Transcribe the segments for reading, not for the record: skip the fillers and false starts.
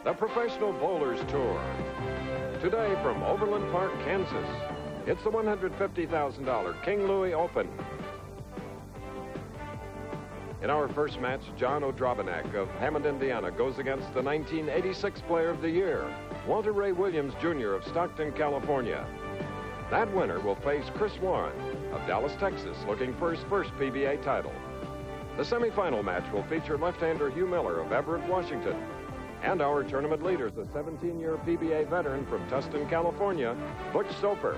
the Professional Bowlers Tour. Today from Overland Park, Kansas, it's the $150,000 King Louie Open. In our first match, John O'Drobenak of Hammond, Indiana, goes against the 1986 Player of the Year, Walter Ray Williams, Jr. of Stockton, California. That winner will face Chris Warren of Dallas, Texas, looking for his first PBA title. The semifinal match will feature left-hander Hugh Miller of Everett, Washington, and our tournament leader, the 17-year PBA veteran from Tustin, California, Butch Soper.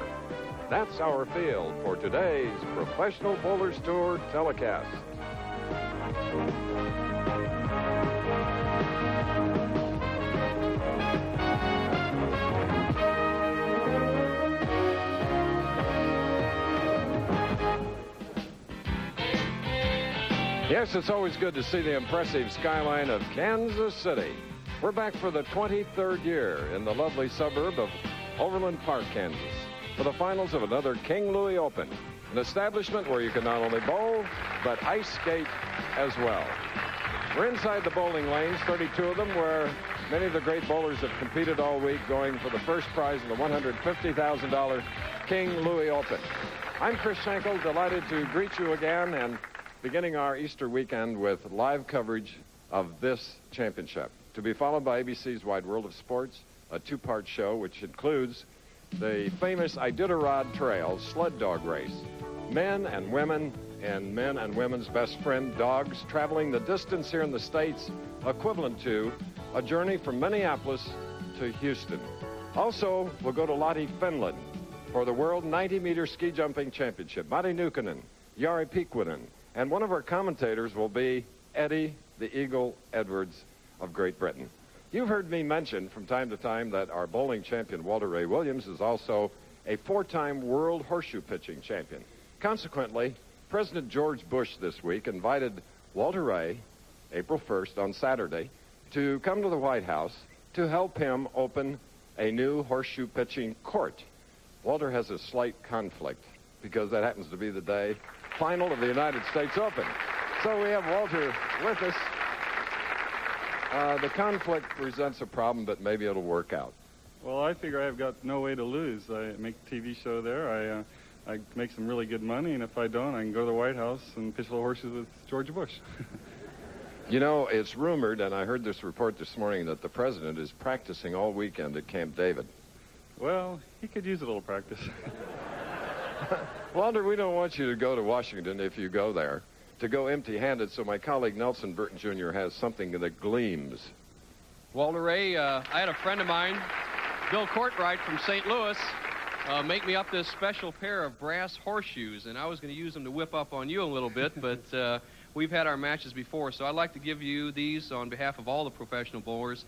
That's our field for today's Professional Bowlers Tour telecast. Yes, it's always good to see the impressive skyline of Kansas City. We're back for the 23rd year in the lovely suburb of Overland Park, Kansas, for the finals of another King Louie Open, an establishment where you can not only bowl, but ice skate as well. We're inside the bowling lanes, 32 of them, where many of the great bowlers have competed all week, going for the first prize in the $150,000 King Louie Open. I'm Chris Schenkel, delighted to greet you again, and beginning our Easter weekend with live coverage of this championship, to be followed by ABC's Wide World of Sports, a two-part show which includes the famous Iditarod Trail sled dog race. Men and women and men and women's best friend dogs traveling the distance here in the States equivalent to a journey from Minneapolis to Houston. Also, we'll go to Lottie, Finland for the World 90-meter Ski Jumping Championship. Matti Nukkonen, Jari Pikkunen, and one of our commentators will be Eddie the Eagle Edwards of Great Britain. You've heard me mention from time to time that our bowling champion, Walter Ray Williams, is also a four-time world horseshoe pitching champion. Consequently, President George Bush this week invited Walter Ray, April 1st on Saturday, to come to the White House to help him open a new horseshoe pitching court. Walter has a slight conflict because that happens to be the day final of the United States Open. So we have Walter with us. The conflict presents a problem, but maybe it'll work out. Well, I figure I've got no way to lose. I make a TV show there. I make some really good money, and if I don't, I can go to the White House and pitch little horses with George Bush. You know, it's rumored, and I heard this report this morning, that the president is practicing all weekend at Camp David. Well, he could use a little practice. Walter, we don't want you to go to Washington, if you go there, to go empty-handed, so my colleague Nelson Burton Jr. has something that gleams. Walter Ray, I had a friend of mine, Bill Courtright from St. Louis, make me up this special pair of brass horseshoes, and I was going to use them to whip up on you a little bit, but we've had our matches before, so I'd like to give you these on behalf of all the professional bowlers.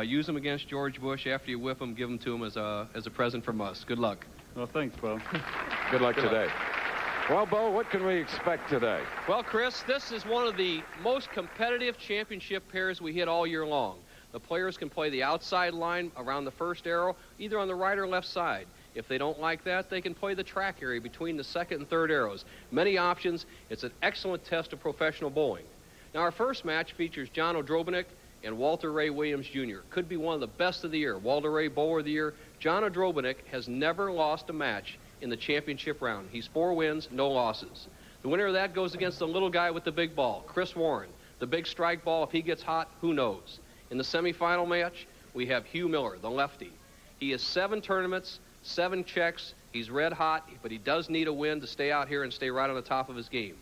Use them against George Bush. After you whip them, give them to him as a present from us. Good luck. Well, thanks, Bo. Good luck today. Well, Bo, what can we expect today? Well, Chris, this is one of the most competitive championship pairs we hit all year long. The players can play the outside line around the first arrow, either on the right or left side. If they don't like that, they can play the track area between the second and third arrows. Many options. It's an excellent test of professional bowling. Now, our first match features John O'Drobenak and Walter Ray Williams, Jr. Could be one of the best of the year. Walter Ray, Bowler of the Year. John O'Drobenak has never lost a match in the championship round. He's 4 wins, no losses. The winner of that goes against the little guy with the big ball, Chris Warren. The big strike ball, if he gets hot, who knows? In the semifinal match, we have Hugh Miller, the lefty. He has 7 tournaments, 7 checks. He's red hot, but he does need a win to stay out here and stay right on the top of his game.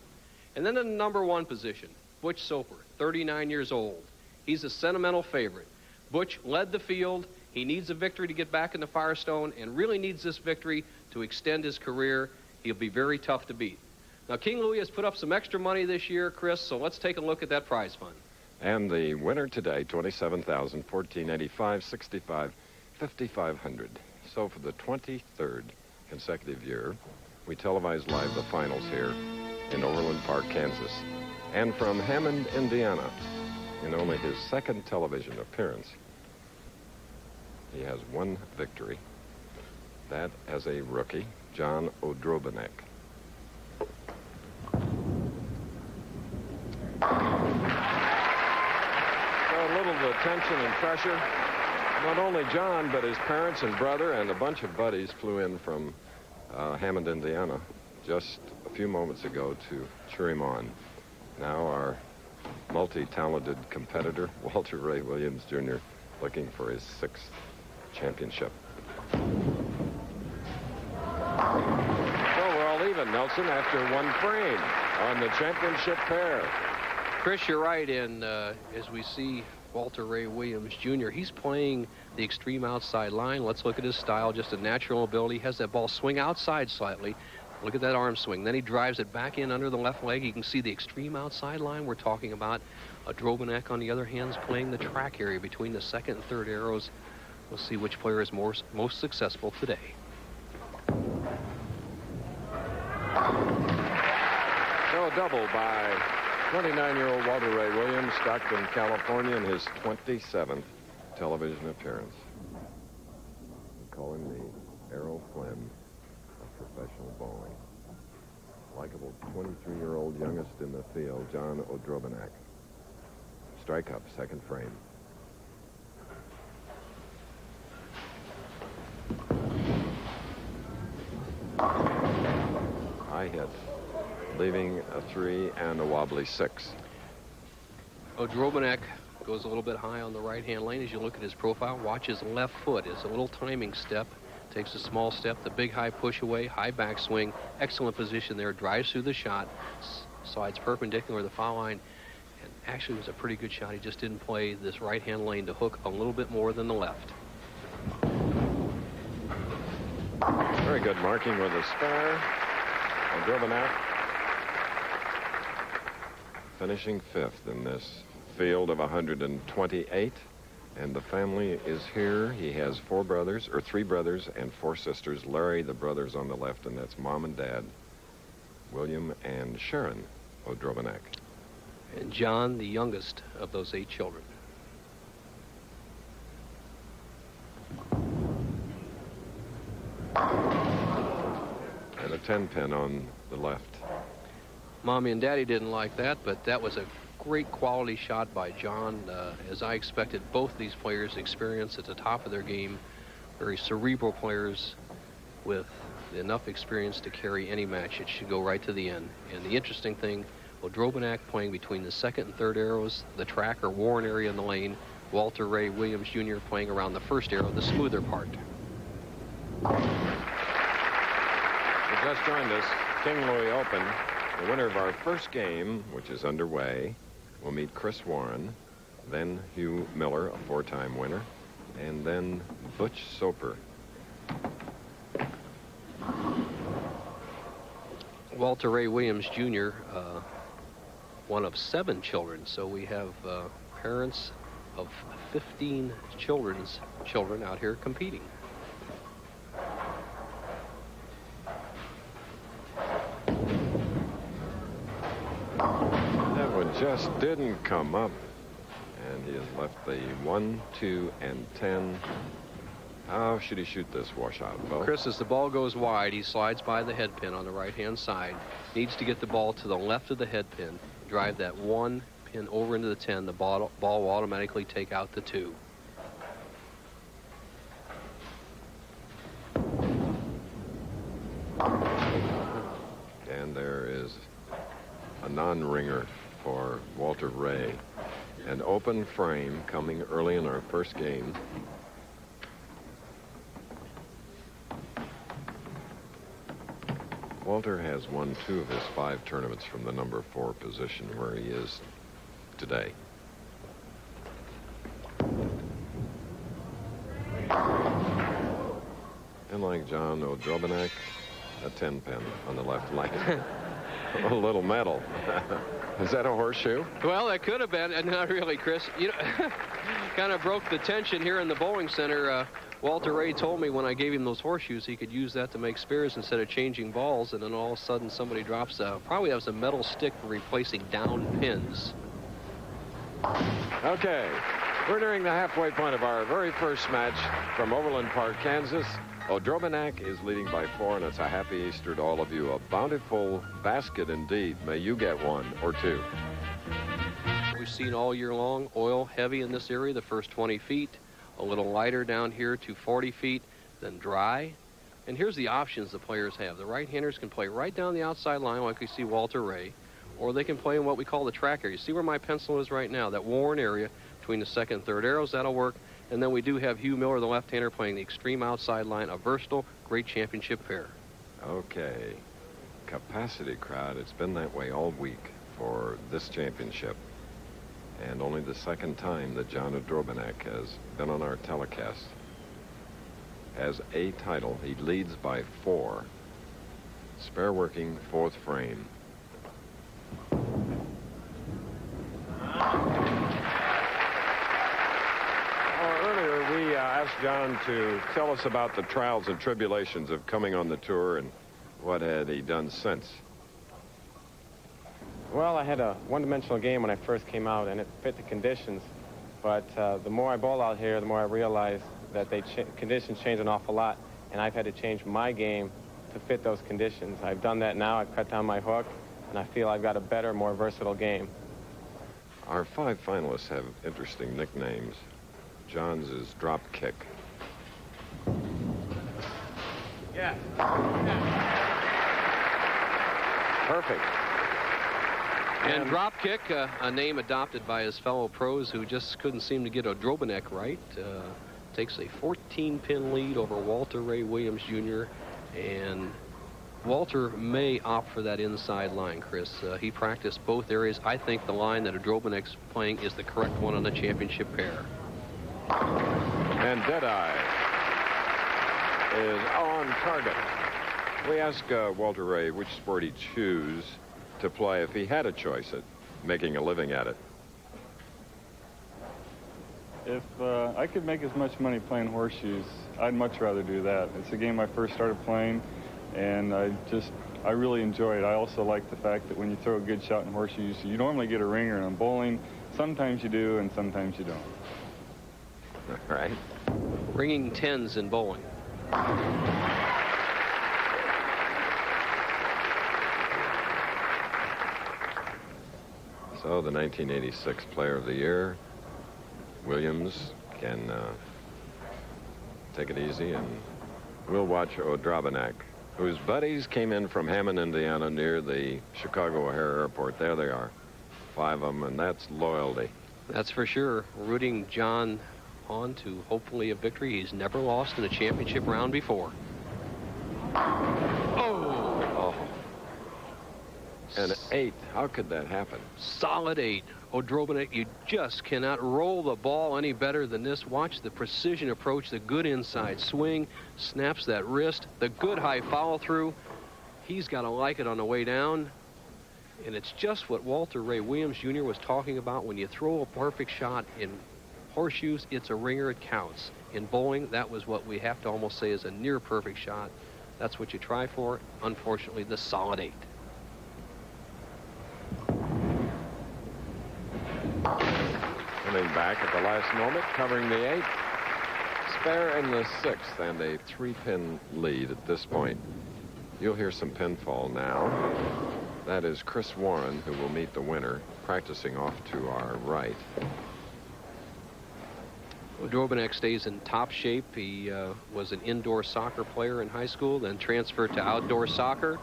And then in the number 1 position, Butch Soper, 39 years old. He's a sentimental favorite. Butch led the field. He needs a victory to get back in the Firestone and really needs this victory to extend his career. He'll be very tough to beat. Now, King Louie has put up some extra money this year, Chris, so let's take a look at that prize fund. And the winner today, $27,000, $1,485, $65, $5,500. So for the 23rd consecutive year, we televise live the finals here in Overland Park, Kansas. And from Hammond, Indiana, in only his second television appearance, he has 1 victory. That as a rookie, John O'Drobenak. So a little that tension and pressure. Not only John, but his parents and brother and a bunch of buddies flew in from Hammond, Indiana, just a few moments ago to cheer him on. Now our multi-talented competitor, Walter Ray Williams, Jr., looking for his 6th championship. So we're all even, Nelson, after 1 frame on the championship pair. Chris, you're right, and as we see Walter Ray Williams, Jr., he's playing the extreme outside line. Let's look at his style, just a natural ability. He has that ball swing outside slightly. Look at that arm swing. Then he drives it back in under the left leg. You can see the extreme outside line we're talking about. Drobanek, on the other hand, is playing the track area between the 2nd and 3rd arrows. We'll see which player is most successful today. So a double by 29-year-old Walter Ray Williams, Stockton, California, in his 27th television appearance. We call him the Errol Flynn of professional bowling. Likeable 23-year-old youngest in the field, John O'Drobanek. Strike up, 2nd frame. High hit, leaving a 3 and a wobbly 6. O'Drobanek goes a little bit high on the right-hand lane. As you look at his profile, watch his left foot. It's a little timing step. Takes a small step, the big high push away, high backswing, excellent position there, drives through the shot, slides perpendicular to the foul line, and actually was a pretty good shot. He just didn't play this right-hand lane to hook a little bit more than the left. Very good marking with a spare. O'Drobanek finishing 5th in this field of 128. And the family is here. He has 3 brothers and 4 sisters. Larry, the brother's on the left, and that's Mom and Dad, William and Sharon O'Drobanek. And John, the youngest of those 8 children. And a 10-pin on the left. Mommy and Daddy didn't like that, but that was a great quality shot by John. As I expected, both these players experience at the top of their game. Very cerebral players with enough experience to carry any match. It should go right to the end. And the interesting thing, O'Drobanek playing between the 2nd and 3rd arrows, the track or Warren area in the lane. Walter Ray Williams, Jr. playing around the 1st arrow, the smoother part. You just joined us, King Louie Open. The winner of our first game, which is underway, will meet Chris Warren, then Hugh Miller, a 4-time winner, and then Butch Soper. Walter Ray Williams, Jr., one of 7 children, so we have parents of 15 children out here competing. That one just didn't come up, and he has left the 1, 2, and 10. How should he shoot this washout, Bo? Chris, as the ball goes wide, he slides by the head pin on the right-hand side. Needs to get the ball to the left of the head pin. Drive that 1 pin over into the 10. The ball will automatically take out the 2. And there is a non-ringer for Walter Ray. An open frame coming early in our first game. Walter has won 2 of his 5 tournaments from the number 4 position where he is today. And like John O'Drobanek, a 10-pin on the left leg. A little metal. Is that a horseshoe? Well, that could have been. Not really, Chris. You know, kind of broke the tension here in the bowling center. Walter Ray told me when I gave him those horseshoes he could use that to make spares instead of changing balls, and then all of a sudden somebody drops probably has a metal stick for replacing down pins. Okay, we're nearing the halfway point of our very first match from Overland Park, Kansas. O'Drobanek is leading by 4, and it's a happy Easter to all of you. A bountiful basket indeed. May you get 1 or 2. we've seen all year long. Oil heavy in this area, the first 20 feet. A little lighter down here to 40 feet, then dry. And here's the options the players have. The right-handers can play right down the outside line like we see Walter Ray, or they can play in what we call the track area. See where my pencil is right now, that worn area between the second and third arrows, that'll work. And then we do have Hugh Miller, the left-hander, playing the extreme outside line, a versatile, great championship pair. Okay. Capacity crowd. It's been that way all week for this championship. And only the second time that John Odrobanek has been on our telecast. Has a title. He leads by 4. Spare working, 4th frame. Earlier we asked John to tell us about the trials and tribulations of coming on the tour and what had he done since. Well, I had a one-dimensional game when I first came out, and it fit the conditions. But the more I bowl out here, the more I realized that conditions change an awful lot, and I've had to change my game to fit those conditions. I've done that now. I've cut down my hook, and I feel I've got a better, more versatile game. Our 5 finalists have interesting nicknames. John's is drop kick. Yeah. Perfect. And drop kick, a name adopted by his fellow pros who just couldn't seem to get Odrobanek right. Takes a 14-pin lead over Walter Ray Williams Jr. And Walter may opt for that inside line, Chris. He practiced both areas. I think the line that Odrobanek's playing is the correct one on the championship pair. And Deadeye is on target. We asked Walter Ray which sport he'd choose to play if he had a choice at making a living at it. If I could make as much money playing horseshoes, I'd much rather do that. It's a game I first started playing, and I really enjoy it. I also like the fact that when you throw a good shot in horseshoes, you normally get a ringer, and on bowling, sometimes you do and sometimes you don't. All right. Ringing 10s in bowling. So the 1986 Player of the Year, Williams, can take it easy, and we'll watch Odrobanek, whose buddies came in from Hammond, Indiana, near the Chicago O'Hare Airport. There they are, 5 of them, and that's loyalty. That's for sure. Rooting John on to hopefully a victory. He's never lost in a championship round before. Oh! An 8. How could that happen? Solid 8. Odrobanek, you just cannot roll the ball any better than this. Watch the precision approach, the good inside swing, snaps that wrist, the good high follow-through. He's got to like it on the way down. And it's just what Walter Ray Williams Jr. was talking about. When you throw a perfect shot in horseshoes, it's a ringer, it counts. In bowling, that was what we have to almost say is a near-perfect shot. That's what you try for. Unfortunately, the solid 8. Coming back at the last moment, covering the 8. Spare in the 6th, and a 3-pin lead at this point. You'll hear some pinfall now. That is Chris Warren, who will meet the winner, practicing off to our right. Odrobanek stays in top shape. He was an indoor soccer player in high school, then transferred to outdoor soccer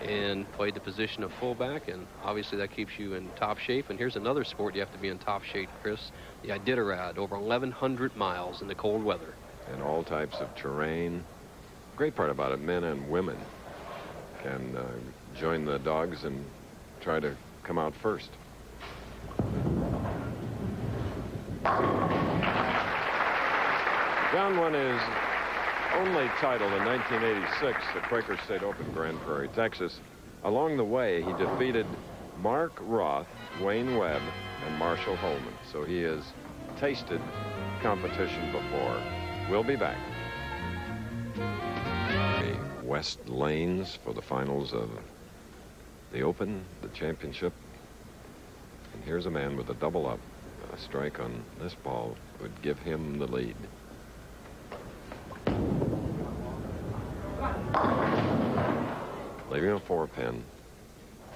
and played the position of fullback, and obviously that keeps you in top shape. And here's another sport you have to be in top shape, Chris, the Iditarod, over 1,100 miles in the cold weather. And all types of terrain. Great part about it, men and women can join the dogs and try to come out first. John won his only title in 1986, the Quaker State Open, Grand Prairie, Texas. Along the way, he defeated Mark Roth, Wayne Webb, and Marshall Holman. So he has tasted competition before. We'll be back. The West Lanes for the finals of the Open, the championship. And here's a man with a double up. A strike on this ball would give him the lead. Leaving a 4-pin.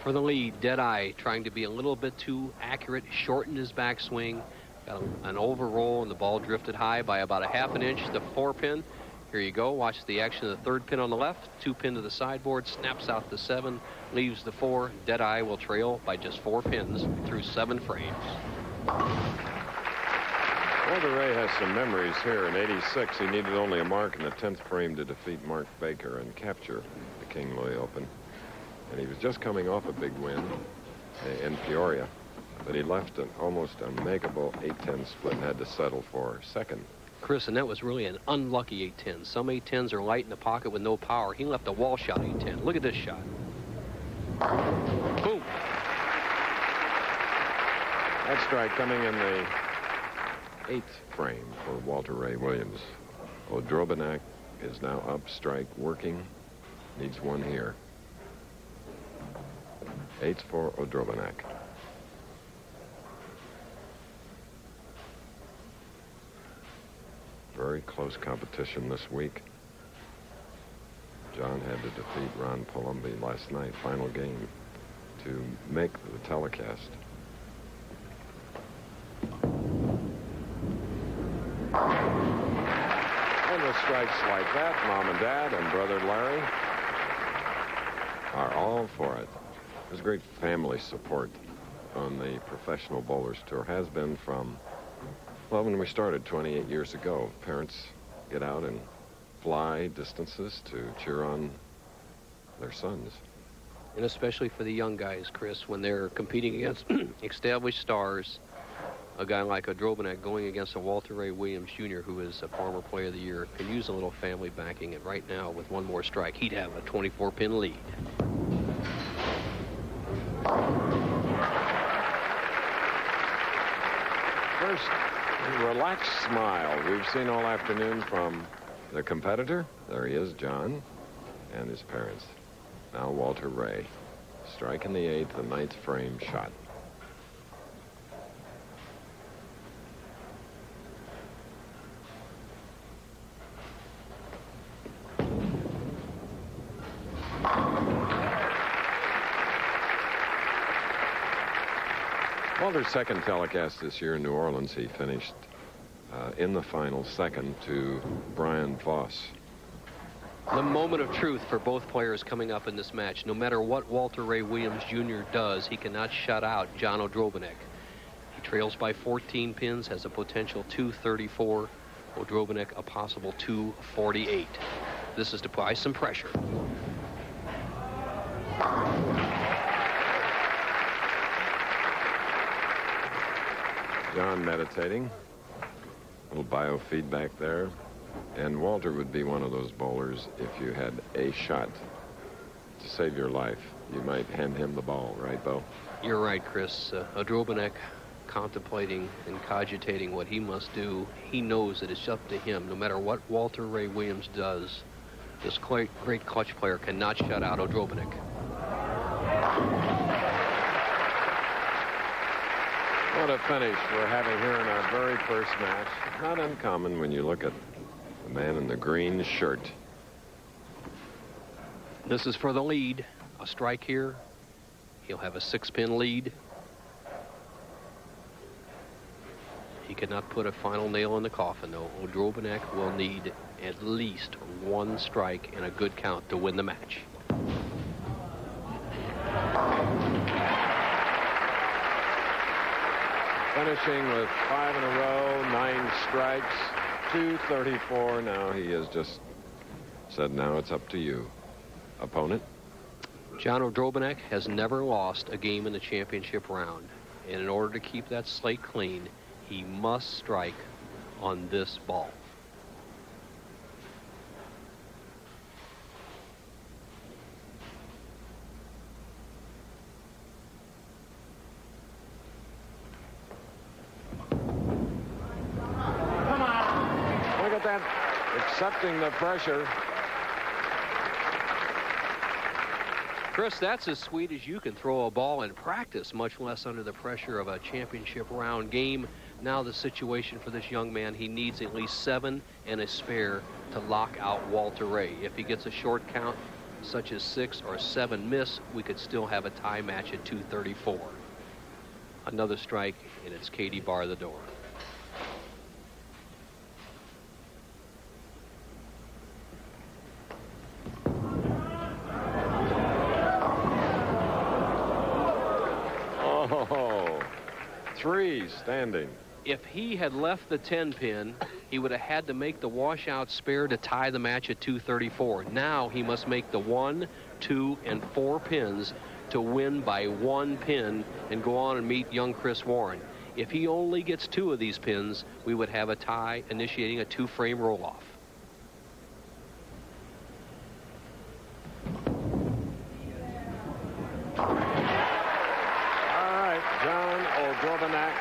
For the lead, Deadeye trying to be a little bit too accurate, shortened his backswing, got an overroll, and the ball drifted high by about a ½ inch. The 4-pin. Here you go. Watch the action of the 3rd pin on the left. 2-pin to the sideboard. Snaps out the 7. Leaves the 4. Deadeye will trail by just 4 pins through 7 frames. Walter Ray has some memories here. In '86, he needed only a mark in the 10th frame to defeat Mark Baker and capture the King Louie Open. And he was just coming off a big win in Peoria. But he left an almost unmakeable 8-10 split and had to settle for 2nd. Chris, and that was really an unlucky 8-10. Some 8-10s are light in the pocket with no power. He left a wall shot 8-10. Look at this shot. Boom. That strike coming in the 8th frame for Walter Ray Williams. Odrobanak is now up, strike working. Needs one here. 8 for Odrobanak. Very close competition this week. John had to defeat Ron Palumbi last night, final game, to make the telecast. And with strikes like that, Mom and Dad and Brother Larry are all for it. There's great family support on the Professional Bowlers Tour. Has been from, well, when we started 28 years ago. Parents get out and fly distances to cheer on their sons. And especially for the young guys, Chris, when they're competing against established stars, a guy like Odrobanak going against a Walter Ray Williams Jr., who is a former Player of the Year, can use a little family backing. And right now, with one more strike, he'd have a 24-pin lead. First relaxed smile we've seen all afternoon from the competitor. There he is, John, and his parents. Now Walter Ray. Strike in the 8th, the 9th frame shot. Walter's 2nd telecast this year in New Orleans. He finished in the final 2nd to Brian Voss. The moment of truth for both players coming up in this match. No matter what Walter Ray Williams Jr. does, he cannot shut out John Odrobanak. He trails by 14 pins, has a potential 234. Odrobanak a possible 248. This is to apply some pressure. John meditating. A little biofeedback there. And Walter would be one of those bowlers, if you had a shot to save your life, you might hand him the ball, right, Bo? You're right, Chris. Odrobanak contemplating and cogitating what he must do. He knows that it's up to him. No matter what Walter Ray Williams does, this great clutch player cannot shut out Odrobanak. What a finish we're having here in our very first match. Not uncommon when you look at the man in the green shirt. This is for the lead. A strike here. He'll have a 6-pin lead. He cannot put a final nail in the coffin, though. Odrobanak will need at least one strike and a good count to win the match. Finishing with 5 in a row, 9 strikes, 234. Now he has just said, now it's up to you, opponent. John Odrobanak has never lost a game in the championship round. And in order to keep that slate clean, he must strike on this ball. Accepting the pressure. Chris, that's as sweet as you can throw a ball in practice, much less under the pressure of a championship round game. Now the situation for this young man, he needs at least 7 and a spare to lock out Walter Ray. If he gets a short count, such as 6 or 7 miss, we could still have a tie match at 234. Another strike, and it's Katie bar the door. Oh, 3 standing. If he had left the 10-pin, he would have had to make the washout spare to tie the match at 234. Now he must make the 1, 2, and 4 pins to win by 1 pin and go on and meet young Chris Warren. If he only gets 2 of these pins, we would have a tie, initiating a 2-frame roll-off. All right, John O'Drobenak,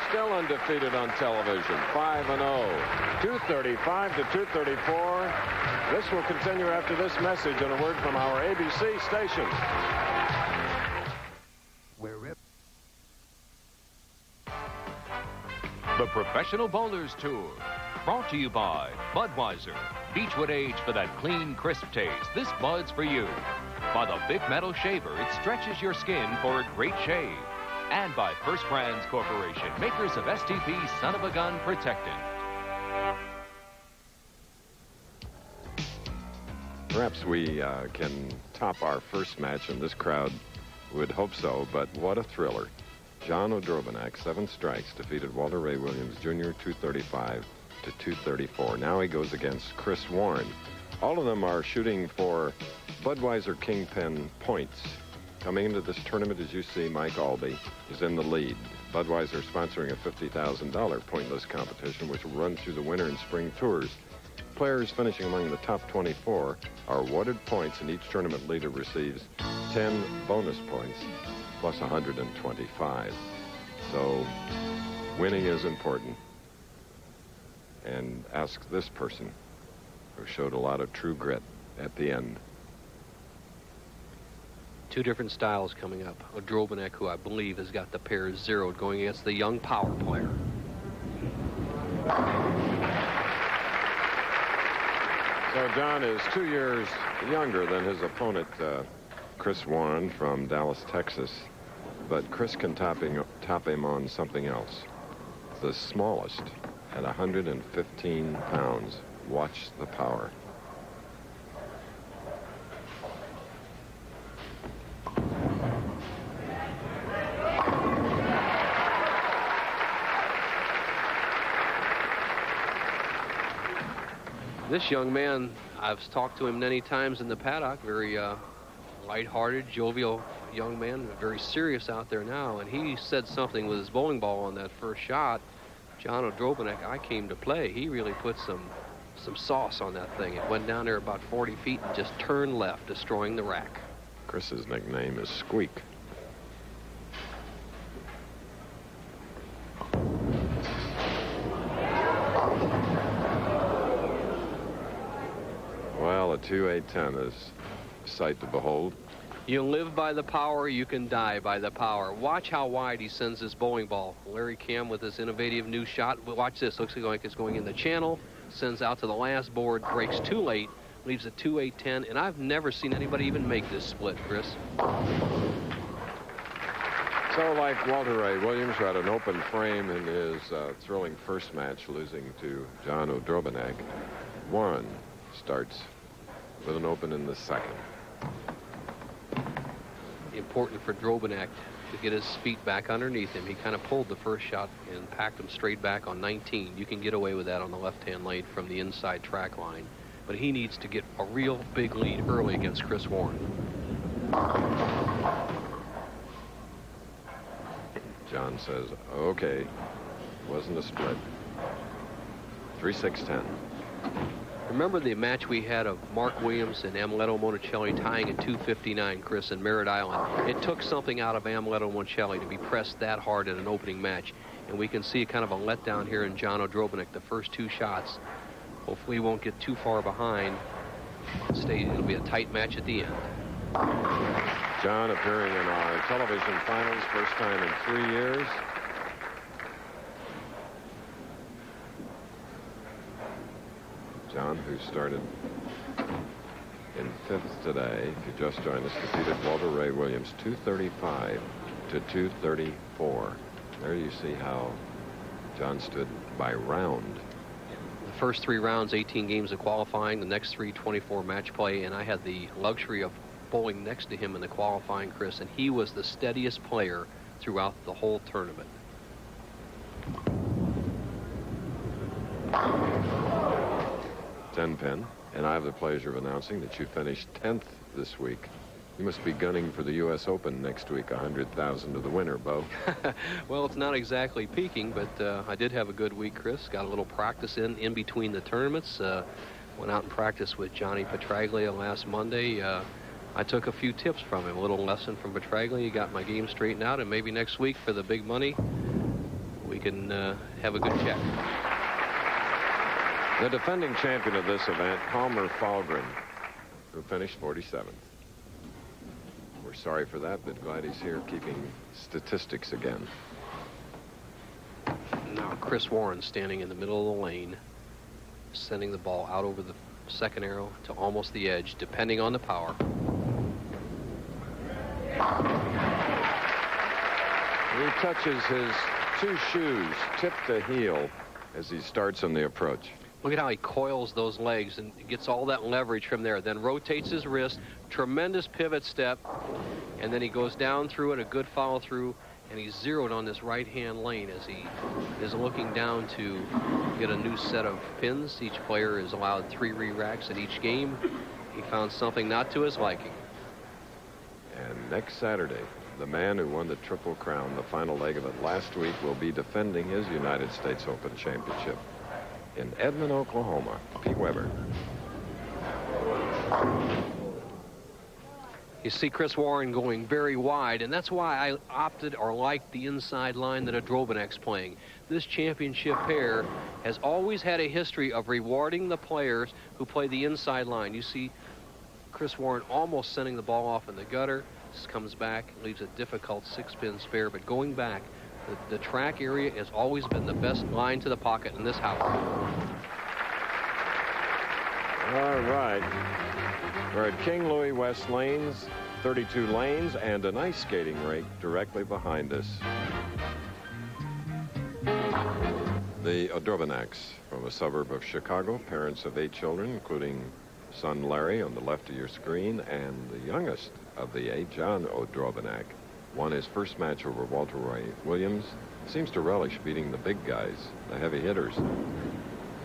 still undefeated on television, 5-0, 235 to 234. This will continue after this message and a word from our ABC stations. The Professional Bowlers Tour, brought to you by Budweiser. Beechwood age for that clean, crisp taste. This Bud's for you. By the Big Metal Shaver, it stretches your skin for a great shave. And by First Brands Corporation, makers of STP Son of a Gun Protectant. Perhaps we can top our first match, and this crowd would hope so, but what a thriller. John O'Drobenak, 7 strikes, defeated Walter Ray Williams Jr. 235 to 234. Now he goes against Chris Warren. All of them are shooting for Budweiser Kingpin points. Coming into this tournament, as you see, Mike Albee is in the lead. Budweiser sponsoring a $50,000 pointless competition, which will run through the winter and spring tours. Players finishing among the top 24 are awarded points, and each tournament leader receives 10 bonus points plus 125. So winning is important. And ask this person, who showed a lot of true grit at the end. 2 different styles coming up. O'Drobenak, who I believe has got the pairs zeroed, going against the young power player. So John is 2 years younger than his opponent, Chris Warren from Dallas, Texas. But Chris can top him on something else. The smallest at 115 pounds. Watch the power. This young man, I've talked to him many times in the paddock, very lighthearted, jovial young man, very serious out there now, and he said something with his bowling ball on that first shot. John O'Drobenak, I came to play. He really put some sauce on that thing. It went down there about 40 feet and just turned left, destroying the rack. Chris's nickname is Squeak. Well, a 2-8-10 is a sight to behold. You live by the power, you can die by the power. Watch how wide he sends this bowling ball. Larry Cam with his innovative new shot. Watch this. Looks like it's going in the channel. Sends out to the last board. Breaks too late. Leaves a 2-8-10. And I've never seen anybody even make this split, Chris. So like Walter Ray Williams, who had an open frame in his thrilling first match, losing to John O'Drobenak, Warren starts with an open in the second. Important for Drobenak to get his feet back underneath him. He kind of pulled the first shot and packed him straight back on 19. You can get away with that on the left-hand lane from the inside track line. But he needs to get a real big lead early against Chris Warren. John says, okay, wasn't a split. 3-6-10. Remember the match we had of Mark Williams and Amuleto Monticelli tying in 259, Chris, in Merritt Island. It took something out of Amuleto Monticelli to be pressed that hard in an opening match. And we can see kind of a letdown here in John O'Drobenak, the first 2 shots. Hopefully he won't get too far behind. It'll be a tight match at the end. John appearing in our television finals, first time in 3 years. John, who started in fifth today, if you just joined us, defeated Walter Ray Williams 235 to 234. There you see how John stood by round. The first 3 rounds, 18 games of qualifying. The next 3, 24 match play. And I had the luxury of bowling next to him in the qualifying, Chris, and he was the steadiest player throughout the whole tournament. Ten-pin, and I have the pleasure of announcing that you finished 10th this week. You must be gunning for the U.S. Open next week, 100,000 to the winner, Bo. Well, it's not exactly peaking, but I did have a good week, Chris. Got a little practice in between the tournaments. Went out and practiced with Johnny Petraglia last Monday. I took a few tips from him, a little lesson from Petraglia, got my game straightened out, and maybe next week for the big money, we can have a good chat. The defending champion of this event, Palmer Falgren, who finished 47th. We're sorry for that, but glad he's here keeping statistics again. Now Chris Warren standing in the middle of the lane, sending the ball out over the second arrow to almost the edge, depending on the power. He touches his 2 shoes, tip to heel, as he starts on the approach. Look at how he coils those legs and gets all that leverage from there. Then rotates his wrist, tremendous pivot step, and then he goes down through it, a good follow through, and he's zeroed on this right-hand lane as he is looking down to get a new set of pins. Each player is allowed 3 re-racks at each game. He found something not to his liking. And next Saturday, the man who won the Triple Crown, the final leg of it last week, will be defending his United States Open Championship in Edmond, Oklahoma. Pete Weber. You see Chris Warren going very wide, and that's why I opted or liked the inside line that Odrobinek's playing. This championship pair has always had a history of rewarding the players who play the inside line. You see Chris Warren almost sending the ball off in the gutter. This comes back, leaves a difficult 6-pin spare, but going back, the track area has always been the best line to the pocket in this house. All right. We're at King Louie West Lanes, 32 lanes, and an ice skating rink directly behind us. The Odrobineks from a suburb of Chicago, parents of 8 children, including son Larry on the left of your screen, and the youngest of the 8, John Odrobinek, won his first match over Walter Ray Williams. Seems to relish beating the big guys, the heavy hitters.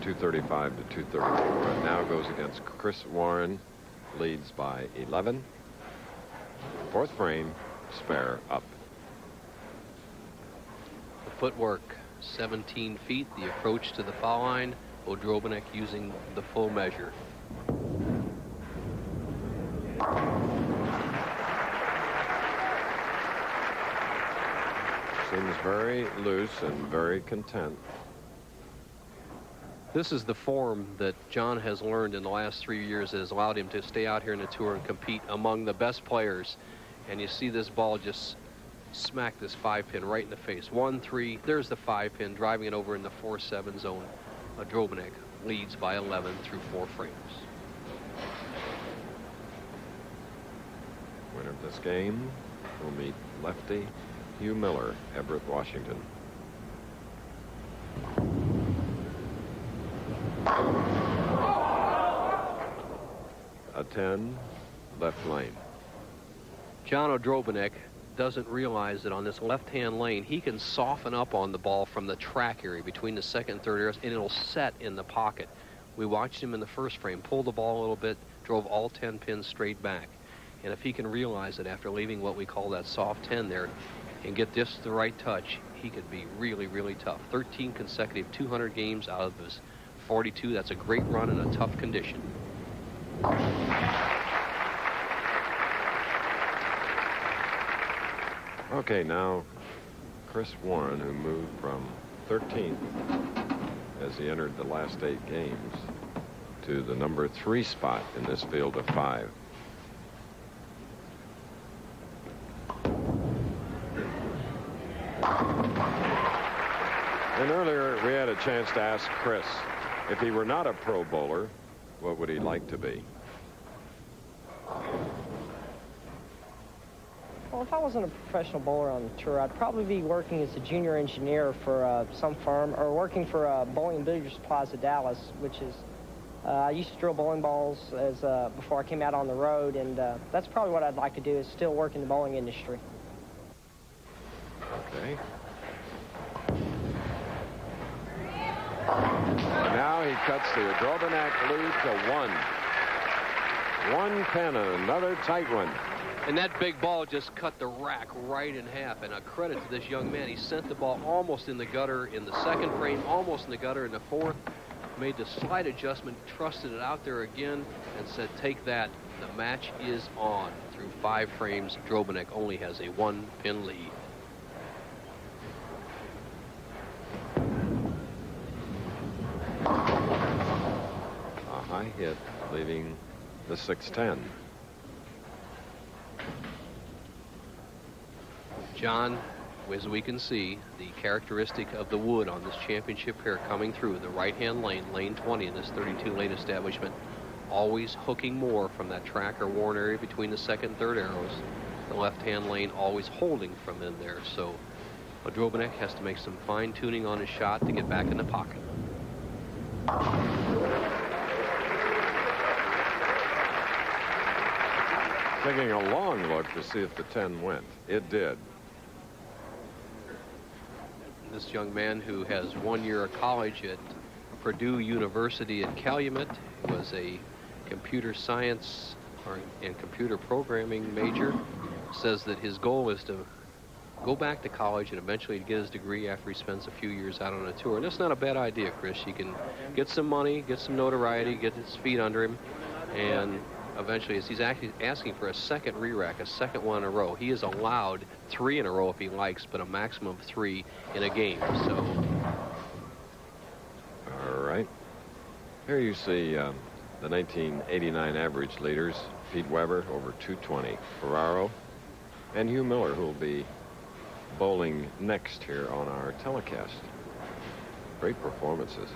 235 to 234, and now goes against Chris Warren, leads by 11. 4th frame, spare up. The footwork, 17 feet, the approach to the foul line, Odrobinek using the full measure. Seems very loose and very content. This is the form that John has learned in the last 3 years that has allowed him to stay out here in the tour and compete among the best players. And you see this ball just smack this 5-pin right in the face. 1-3, there's the 5-pin, driving it over in the 4-7 zone. Odrobinek leads by 11 through 4 frames. Winner of this game will meet lefty Hugh Miller, Everett, Washington. A 10, left lane. John Odrobinek doesn't realize that on this left-hand lane, he can soften up on the ball from the track area between the 2nd and 3rd areas, and it'll set in the pocket. We watched him in the first frame, pull the ball a little bit, drove all 10 pins straight back. And if he can realize it after leaving what we call that soft 10 there and get just the right touch, he could be really, really tough. 13 consecutive 200 games out of his 42. That's a great run in a tough condition. Okay, now Chris Warren, who moved from 13th as he entered the last 8 games to the number 3 spot in this field of 5. And earlier we had a chance to ask Chris, if he were not a pro bowler, what would he like to be? Well, if I wasn't a professional bowler on the tour, I'd probably be working as a junior engineer for some firm, or working for Bowling and Billiards Plaza Dallas, which is, I used to drill bowling balls before I came out on the road, and that's probably what I'd like to do, is still work in the bowling industry. Okay. Now he cuts the Odrobinac lead to 1. 1 pin and another tight one. And that big ball just cut the rack right in half. And a credit to this young man. He sent the ball almost in the gutter in the second frame, almost in the gutter in the fourth. Made the slight adjustment, trusted it out there again, and said, take that. The match is on. Through 5 frames, Odrobinac only has a 1-pin lead. A high hit, leaving the 6-10. John, as we can see, the characteristic of the wood on this championship pair coming through the right-hand lane, lane 20 in this 32-lane establishment, always hooking more from that track or worn area between the second and third arrows. The left-hand lane always holding from in there. So Odrobinac has to make some fine-tuning on his shot to get back in the pocket. Taking a long look to see if the 10 went. It did. This young man, who has 1 year of college at Purdue University in Calumet, was a computer science and computer programming major, says that his goal is to go back to college and eventually get his degree after he spends a few years out on a tour. And that's not a bad idea, Chris. He can get some money, get some notoriety, get his feet under him, and eventually, as he's actually asking for a second re-rack, a second one in a row. He is allowed 3 in a row if he likes, but a maximum of 3 in a game. So, all right. Here you see the 1989 average leaders: Pete Weber over 220, Ferraro, and Hugh Miller, who will be bowling next here on our telecast. Great performances.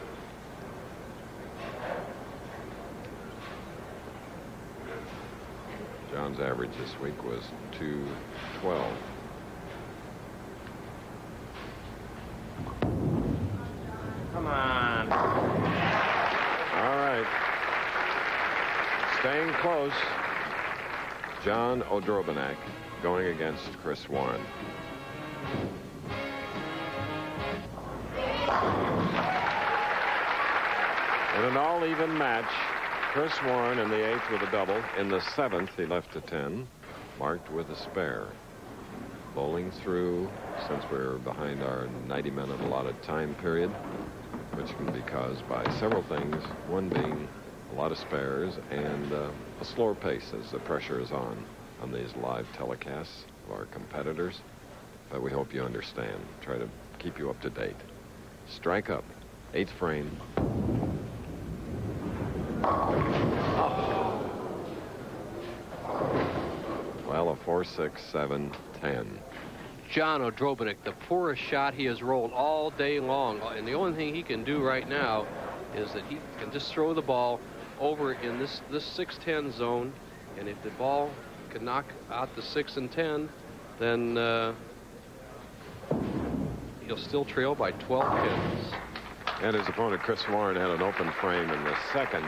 John's average this week was 212. Come on. All right. Staying close. John Odrobinac going against Chris Warren. In an all-even match, Chris Warren in the 8th with a double. In the 7th, he left a 10, marked with a spare. Bowling through, since we're behind our 90-minute allotted time period, which can be caused by several things, one being a lot of spares and a slower pace as the pressure is on these live telecasts of our competitors. But we hope you understand. Try to keep you up to date. Strike up, 8th frame. Well, a 4, 6, 7, 10. John Odrobinac, the poorest shot he has rolled all day long. And the only thing he can do right now is that he can just throw the ball over in this 6-10 zone. And if the ball can knock out the 6 and 10, then he'll still trail by 12 pins. And his opponent, Chris Warren, had an open frame in the second.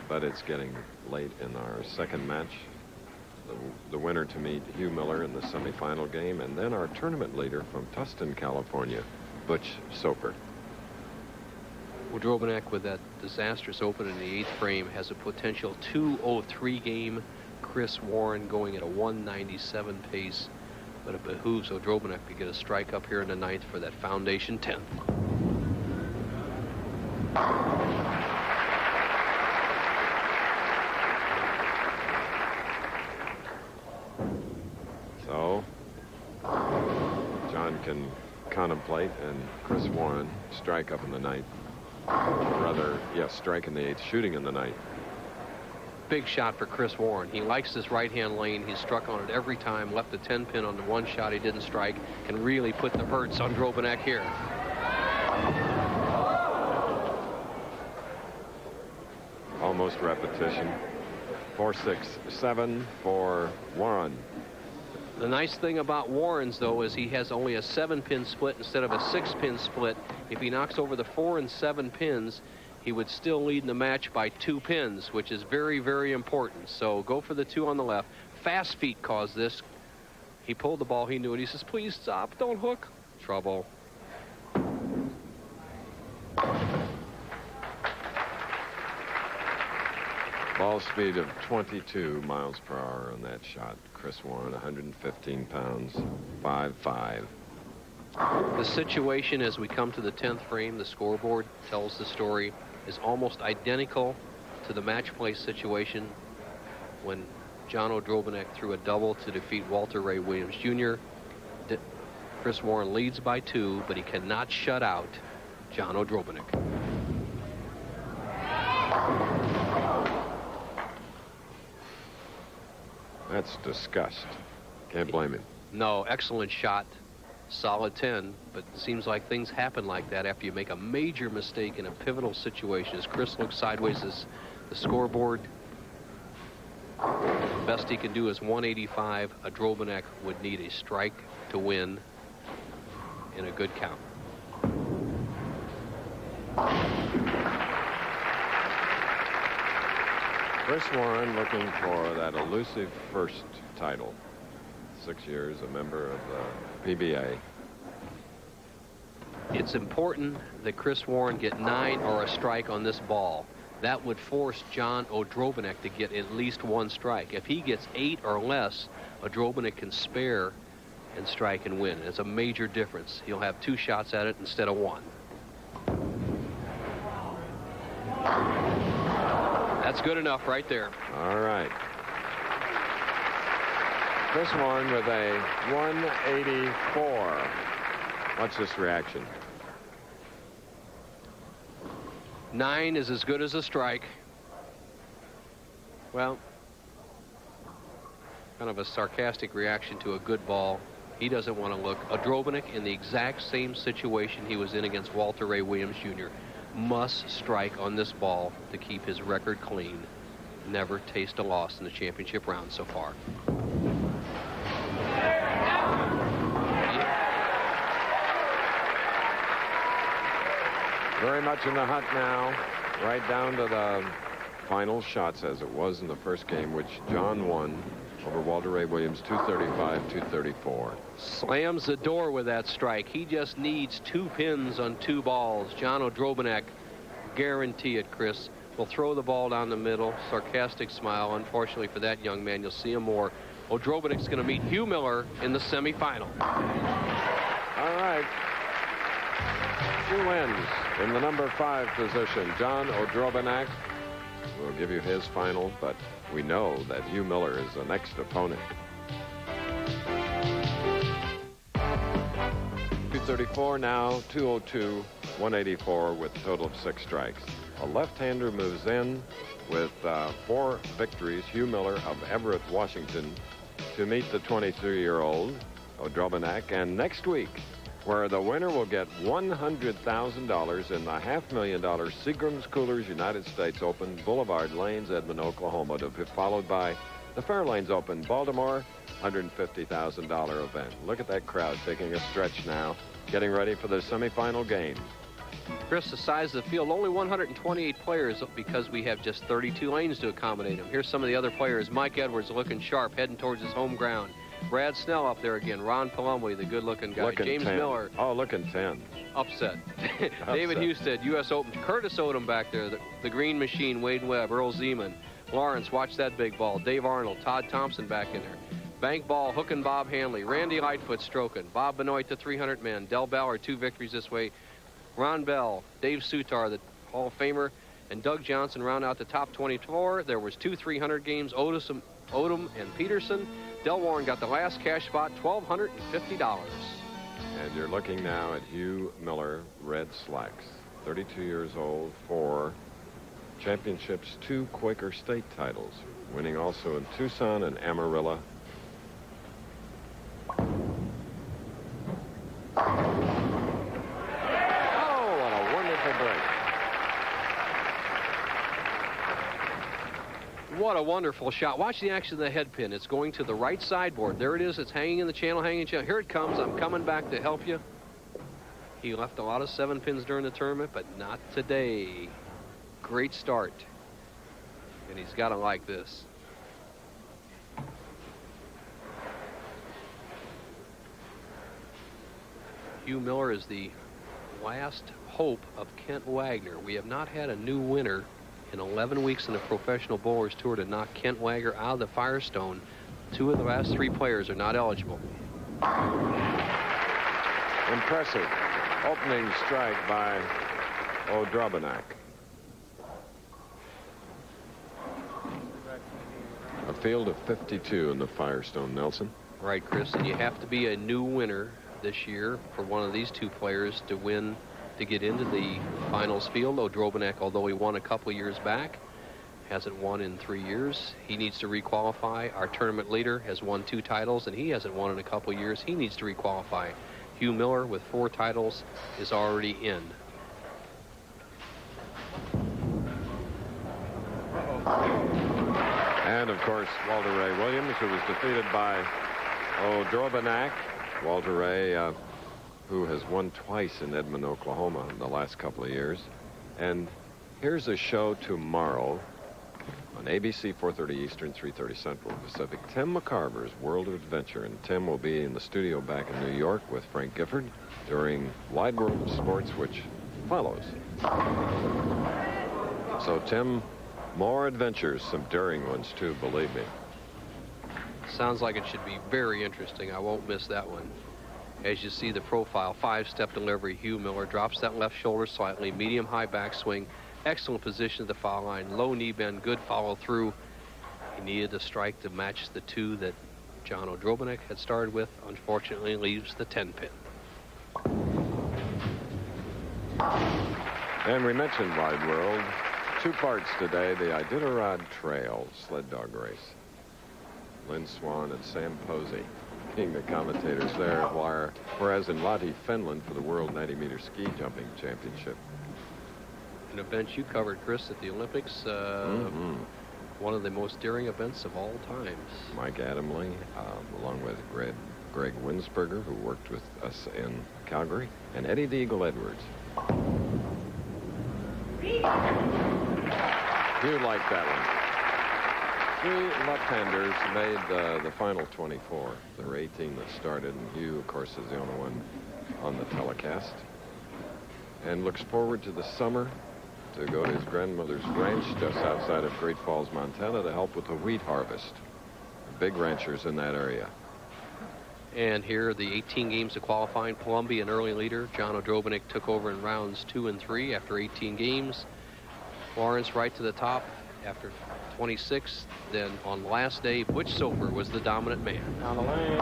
But it's getting late in our second match. The winner to meet Hugh Miller in the semifinal game, and then our tournament leader from Tustin, California, Butch Soper. Odrobinac, with that disastrous open in the 8th frame, has a potential 203 game. Chris Warren going at a 197 pace, but it behooves Odrobinac to get a strike up here in the 9th for that foundation 10th. So John can contemplate, and Chris Warren strike up in the 9th. Rather, yes, strike in the 8th, shooting in the 9th. Big shot for Chris Warren. He likes this right-hand lane. He's struck on it every time, left a 10 pin on the one shot he didn't strike, and really put the hurts on Odrobinac here. Almost repetition. 4-6, 7 for Warren. The nice thing about Warren's, though, is he has only a 7-pin split instead of a 6-pin split. If he knocks over the 4 and 7 pins, he would still lead in the match by 2 pins, which is very, very important. So go for the 2 on the left. Fast feet caused this. He pulled the ball. He knew it. He says, please stop. Don't hook. Trouble. Ball speed of 22 miles per hour on that shot. Chris Warren, 115 pounds, 5'5". The situation as we come to the 10th frame, the scoreboard tells the story, is almost identical to the match play situation when John Odrobinek threw a double to defeat Walter Ray Williams Jr. Chris Warren leads by 2, but he cannot shut out John Odrobinek. That's disgust. Can't blame him. No, excellent shot. Solid 10, but it seems like things happen like that after you make a major mistake in a pivotal situation. As Chris looks sideways as the scoreboard, the best he can do is 185. Odrobinek would need a strike to win in a good count. Chris Warren looking for that elusive first title. 6 years, a member of the PBA. It's important that Chris Warren get 9 or a strike on this ball. That would force John Odrobinek to get at least 1 strike. If he gets 8 or less, Odrobinek can spare and strike and win. It's a major difference. He'll have 2 shots at it instead of 1. That's good enough right there. All right. Chris Warren with a 184. What's this reaction? 9 is as good as a strike. Well, kind of a sarcastic reaction to a good ball. He doesn't want to look. Odrobinek in the exact same situation he was in against Walter Ray Williams Jr. must strike on this ball to keep his record clean. Never taste a loss in the championship round so far. Very much in the hunt now, right down to the final shots as it was in the first game, which John won over Walter Ray Williams, 235-234. Slams the door with that strike. He just needs 2 pins on 2 balls. John Odrobinek, guarantee it, Chris, will throw the ball down the middle. Sarcastic smile. Unfortunately for that young man, you'll see him more. Odrobinek's going to meet Hugh Miller in the semifinal. All right. He wins in the number 5 position. John Odrobinek will give you his final, but we know that Hugh Miller is the next opponent. 234 now, 202, 184 with a total of 6 strikes. A left-hander moves in with 4 victories. Hugh Miller of Everett, Washington, to meet the 23-year-old Odrobinek. And next week, where the winner will get $100,000 in the $500,000 Seagram's Coolers United States Open, Boulevard Lanes, Edmond, Oklahoma, to be followed by the Fairlanes Open, Baltimore, $150,000 event. Look at that crowd taking a stretch now, getting ready for the semifinal game. Chris, the size of the field, only 128 players because we have just 32 lanes to accommodate them. Here's some of the other players. Mike Edwards looking sharp, heading towards his home ground. Brad Snell up there again. Ron Palumley, the good-looking guy. Looking James 10. Miller. Oh, looking 10. Upset. David Husted, U.S. Open. Curtis Odom back there. The Green Machine, Wade Webb, Earl Zeman. Lawrence, watch that big ball. Dave Arnold, Todd Thompson back in there. Bank ball, hooking Bob Hanley. Randy Lightfoot stroking. Bob Benoit, the 300 man. Del Ballard, 2 victories this way. Ron Bell, Dave Sutar, the Hall of Famer, and Doug Johnson round out the top 24. There was 2 300 games, Odom and Peterson. Del Warren got the last cash spot, $1,250. And you're looking now at Hugh Miller, red slacks, 32 years old, 4 championships, 2 Quaker State titles, winning also in Tucson and Amarillo. Oh, what a wonderful break. What a wonderful shot. Watch the action of the head pin. It's going to the right sideboard. There it is. It's hanging in the channel, hanging in the channel. Here it comes. I'm coming back to help you. He left a lot of 7 pins during the tournament, but not today. Great start. And he's got to like this. Hugh Miller is the last hope of Kent Wagner. We have not had a new winner in 11 weeks in the Professional Bowlers Tour to knock Kent Wagner out of the Firestone. 2 of the last 3 players are not eligible. Impressive opening strike by O'Drobanak. A field of 52 in the Firestone, Nelson. Right, Chris, and you have to be a new winner this year for one of these 2 players to win, to get into the finals field. O'Drobanak, although he won a couple of years back, hasn't won in 3 years. He needs to requalify. Our tournament leader has won 2 titles, and he hasn't won in a couple of years. He needs to requalify. Hugh Miller, with 4 titles, is already in. And, of course, Walter Ray Williams, who was defeated by O'Drobanak. Walter Ray, who has won twice in Edmond, Oklahoma in the last couple of years. And here's a show tomorrow on ABC, 4:30 Eastern, 3:30 Central Pacific. Tim McCarver's World of Adventure. And Tim will be in the studio back in New York with Frank Gifford during Wide World of Sports, which follows. So, Tim, more adventures, some daring ones, too, believe me. Sounds like it should be very interesting. I won't miss that one. As you see the profile, 5-step delivery. Hugh Miller drops that left shoulder slightly, medium-high backswing, excellent position at the foul line, low knee bend, good follow through. He needed a strike to match the 2 that John O'Drobanak had started with. Unfortunately, leaves the 10 pin. And we mentioned Wide World. 2 parts today, the Iditarod Trail sled dog race. Lynn Swan and Sam Posey being the commentators there, whereas in Lahti, Finland, for the World 90-meter ski jumping championship. An event you covered, Chris, at the Olympics. One of the most daring events of all times. Mike Adamle, along with Greg Winsberger, who worked with us in Calgary, and Eddie the Eagle Edwards. You like that one. 3 left-handers made the final 24. There were 18 that started, and Hugh, of course, is the only one on the telecast. And looks forward to the summer to go to his grandmother's ranch just outside of Great Falls, Montana, to help with the wheat harvest. Big ranchers in that area. And here, the 18 games of qualifying. Columbia, an early leader. John O'Drobanak took over in rounds 2 and 3 after 18 games. Lawrence right to the top after 26. Then on the last day, Butch Soper was the dominant man. Down the lane.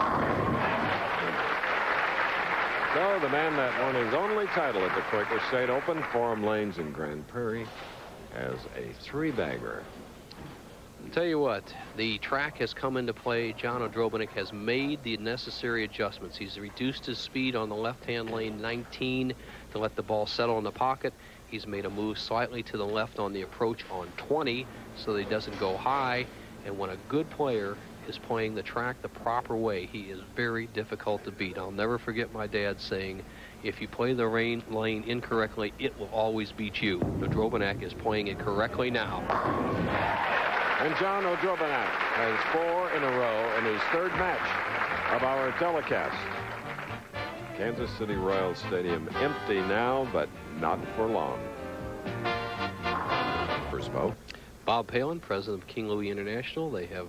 So the man that won his only title at the Quaker State Open, Forum Lanes in Grand Prairie, has a 3-bagger. I'll tell you what, the track has come into play. John O'Drobanak has made the necessary adjustments. He's reduced his speed on the left-hand lane 19 to let the ball settle in the pocket. He's made a move slightly to the left on the approach on 20 so that he doesn't go high. And when a good player is playing the track the proper way, he is very difficult to beat. I'll never forget my dad saying, if you play the lane incorrectly, it will always beat you. O'Drobanak is playing it correctly now. And John O'Drobanak has 4 in a row in his 3rd match of our telecast. Kansas City Royal Stadium empty now, but not for long. First Bo. Bob Palin, president of King Louie International. They have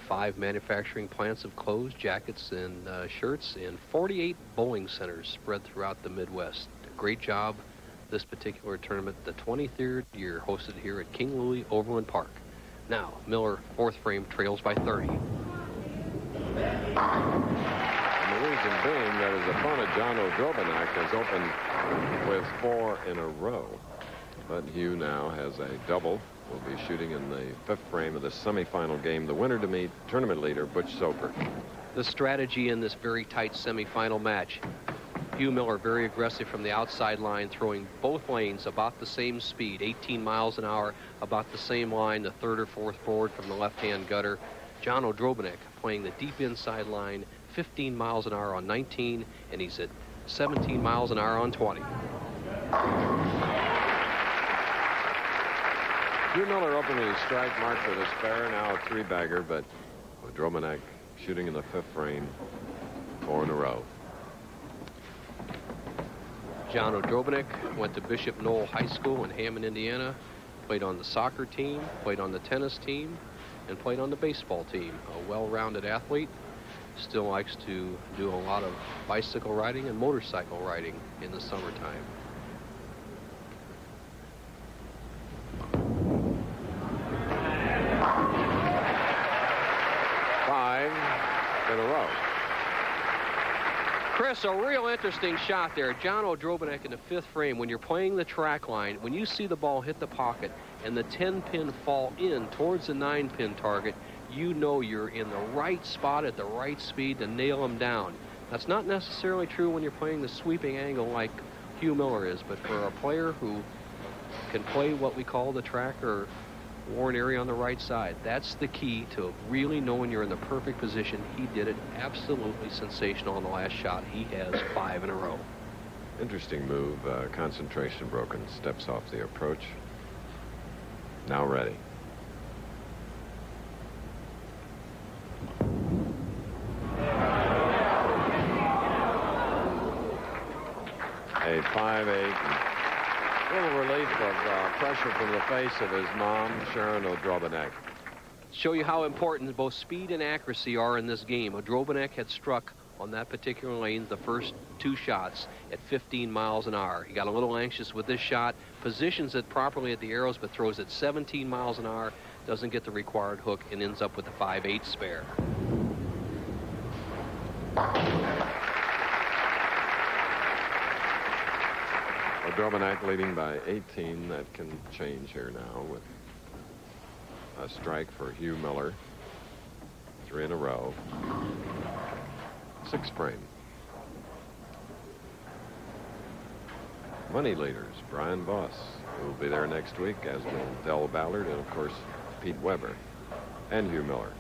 5 manufacturing plants of clothes, jackets, and shirts, and 48 bowling centers spread throughout the Midwest. A great job this particular tournament, the 23rd year, hosted here at King Louie Overland Park. Now, Miller, 4th frame, trails by 30. And the reason being that his opponent, John O'Drobanak, has opened with 4 in a row. But Hugh now has a double. Will be shooting in the 5th frame of the semifinal game. The winner to meet tournament leader, Butch Soper. The strategy in this very tight semifinal match. Hugh Miller very aggressive from the outside line, throwing both lanes about the same speed, 18 miles an hour, about the same line, the third or fourth board from the left-hand gutter. John Odrobinek playing the deep inside line, 15 miles an hour on 19, and he's at 17 miles an hour on 20. Hugh Miller opening his strike, marked with a spare, now a three-bagger, but Odrobinek shooting in the fifth frame, 4 in a row. John Odrobinek went to Bishop Knoll High School in Hammond, Indiana, played on the soccer team, played on the tennis team, and played on the baseball team. A well-rounded athlete. Still likes to do a lot of bicycle riding and motorcycle riding in the summertime. In a row. Chris, a real interesting shot there. John Odrobinek in the fifth frame. When you're playing the track line, when you see the ball hit the pocket and the 10-pin fall in towards the 9-pin target, you know you're in the right spot at the right speed to nail them down. That's not necessarily true when you're playing the sweeping angle like Hugh Miller is, but for a player who can play what we call the track or worn area on the right side, that's the key to really knowing you're in the perfect position. He did it absolutely sensational on the last shot. He has 5 in a row. Interesting move. Concentration broken. Steps off the approach. Now ready. A 5-8. A little relief of pressure from the face of his mom, Sharon Odrobinek. Show you how important both speed and accuracy are in this game. Odrobinek had struck on that particular lane the first 2 shots at 15 miles an hour. He got a little anxious with this shot, positions it properly at the arrows, but throws it 17 miles an hour, doesn't get the required hook, and ends up with a 5-8 spare. Odrobinek leading by 18. That can change here now with a strike for Hugh Miller. 3 in a row. 6th frame. Money leaders, Brian Voss, who will be there next week, as will Del Ballard and, of course, Pete Weber and Hugh Miller.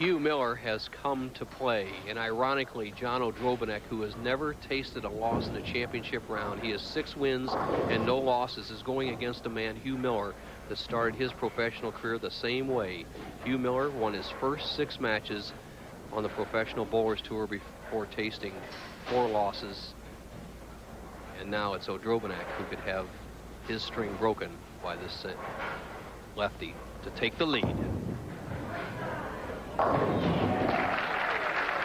Hugh Miller has come to play, and ironically, John Odrobinek, who has never tasted a loss in a championship round, he has 6 wins and no losses, is going against a man, Hugh Miller, that started his professional career the same way. Hugh Miller won his first 6 matches on the Professional Bowlers Tour before tasting 4 losses, and now it's Odrobinek who could have his string broken by this lefty to take the lead.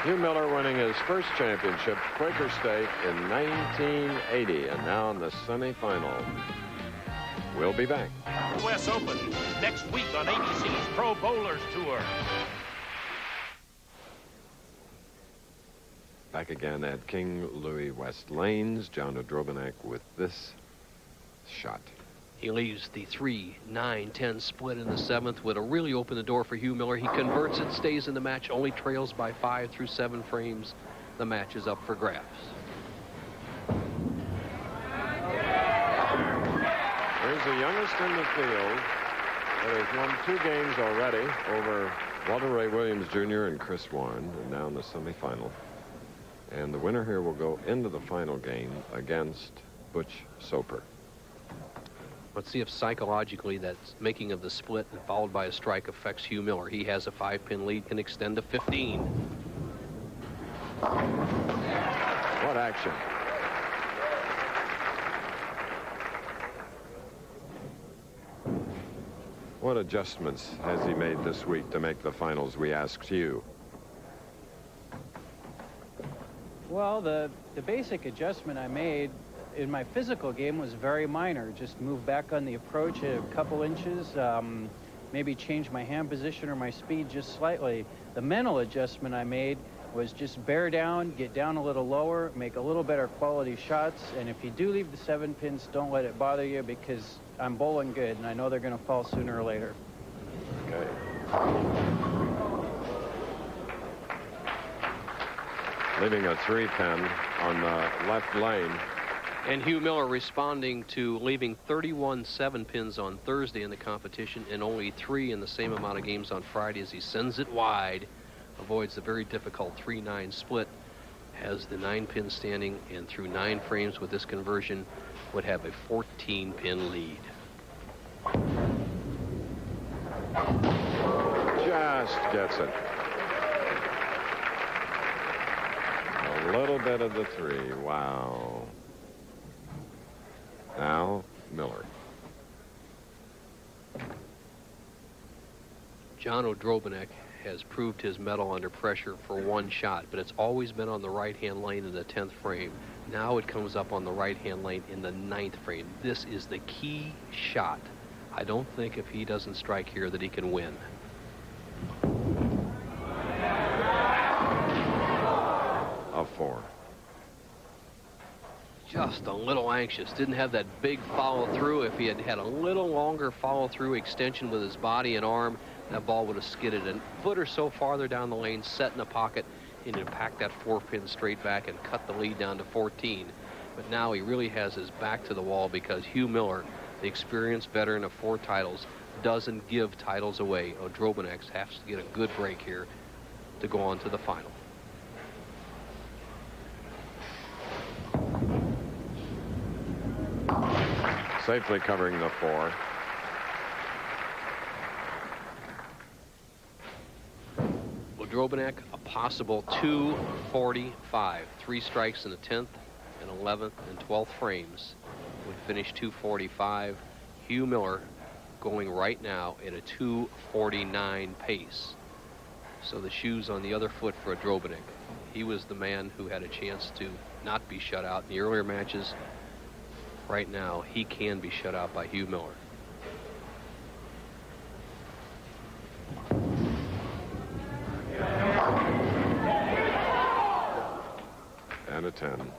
Hugh Miller winning his first championship, Quaker State, in 1980, and now in the semifinal. We'll be back. U.S. Open next week on ABC's Pro Bowlers Tour. Back again at King Louie West Lanes. John Odrobinek with this shot. He leaves the 3-9-10 split in the 7th would have really opened the door for Hugh Miller. He converts it, stays in the match, only trails by 5 through 7 frames. The match is up for grabs. Here's the youngest in the field that has won 2 games already over Walter Ray Williams Jr. and Chris Warren, and now in the semifinal. And the winner here will go into the final game against Butch Soper. Let's see if psychologically that making of the split and followed by a strike affects Hugh Miller. He has a 5-pin lead, can extend to 15. What action. What adjustments has he made this week to make the finals, we asked you? Well, the basic adjustment I made in my physical game was very minor. Just move back on the approach a couple inches, maybe change my hand position or my speed just slightly. The mental adjustment I made was just bear down, get down a little lower, make a little better quality shots, and if you do leave the 7 pins, don't let it bother you, because I'm bowling good, and I know they're going to fall sooner or later. Okay. Leaving a 3-pin on the left lane. And Hugh Miller responding to leaving 31 7-pins on Thursday in the competition and only 3 in the same amount of games on Friday as he sends it wide, avoids the very difficult 3-9 split, has the 9-pin standing, and through 9 frames with this conversion would have a 14-pin lead. Just gets it. A little bit of the 3. Wow. Now, Miller. John Odrobinek has proved his mettle under pressure for 1 shot, but it's always been on the right-hand lane in the 10th frame. Now it comes up on the right-hand lane in the 9th frame. This is the key shot. I don't think if he doesn't strike here that he can win. A 4. Just a little anxious. Didn't have that big follow-through. If he had had a little longer follow-through extension with his body and arm, that ball would have skidded a foot or so farther down the lane, set in a pocket, and he'd pack that 4-pin straight back and cut the lead down to 14. But now he really has his back to the wall because Hugh Miller, the experienced veteran of 4 titles, doesn't give titles away. Odrobinek has to get a good break here to go on to the final. Safely covering the 4. Odrobinek, a possible 245. 3 strikes in the 10th and 11th and 12th frames would finish 245. Hugh Miller going right now at a 249 pace. So the shoe's on the other foot for Odrobinek. He was the man who had a chance to not be shut out in the earlier matches. Right now, he can be shut out by Hugh Miller. And a 10.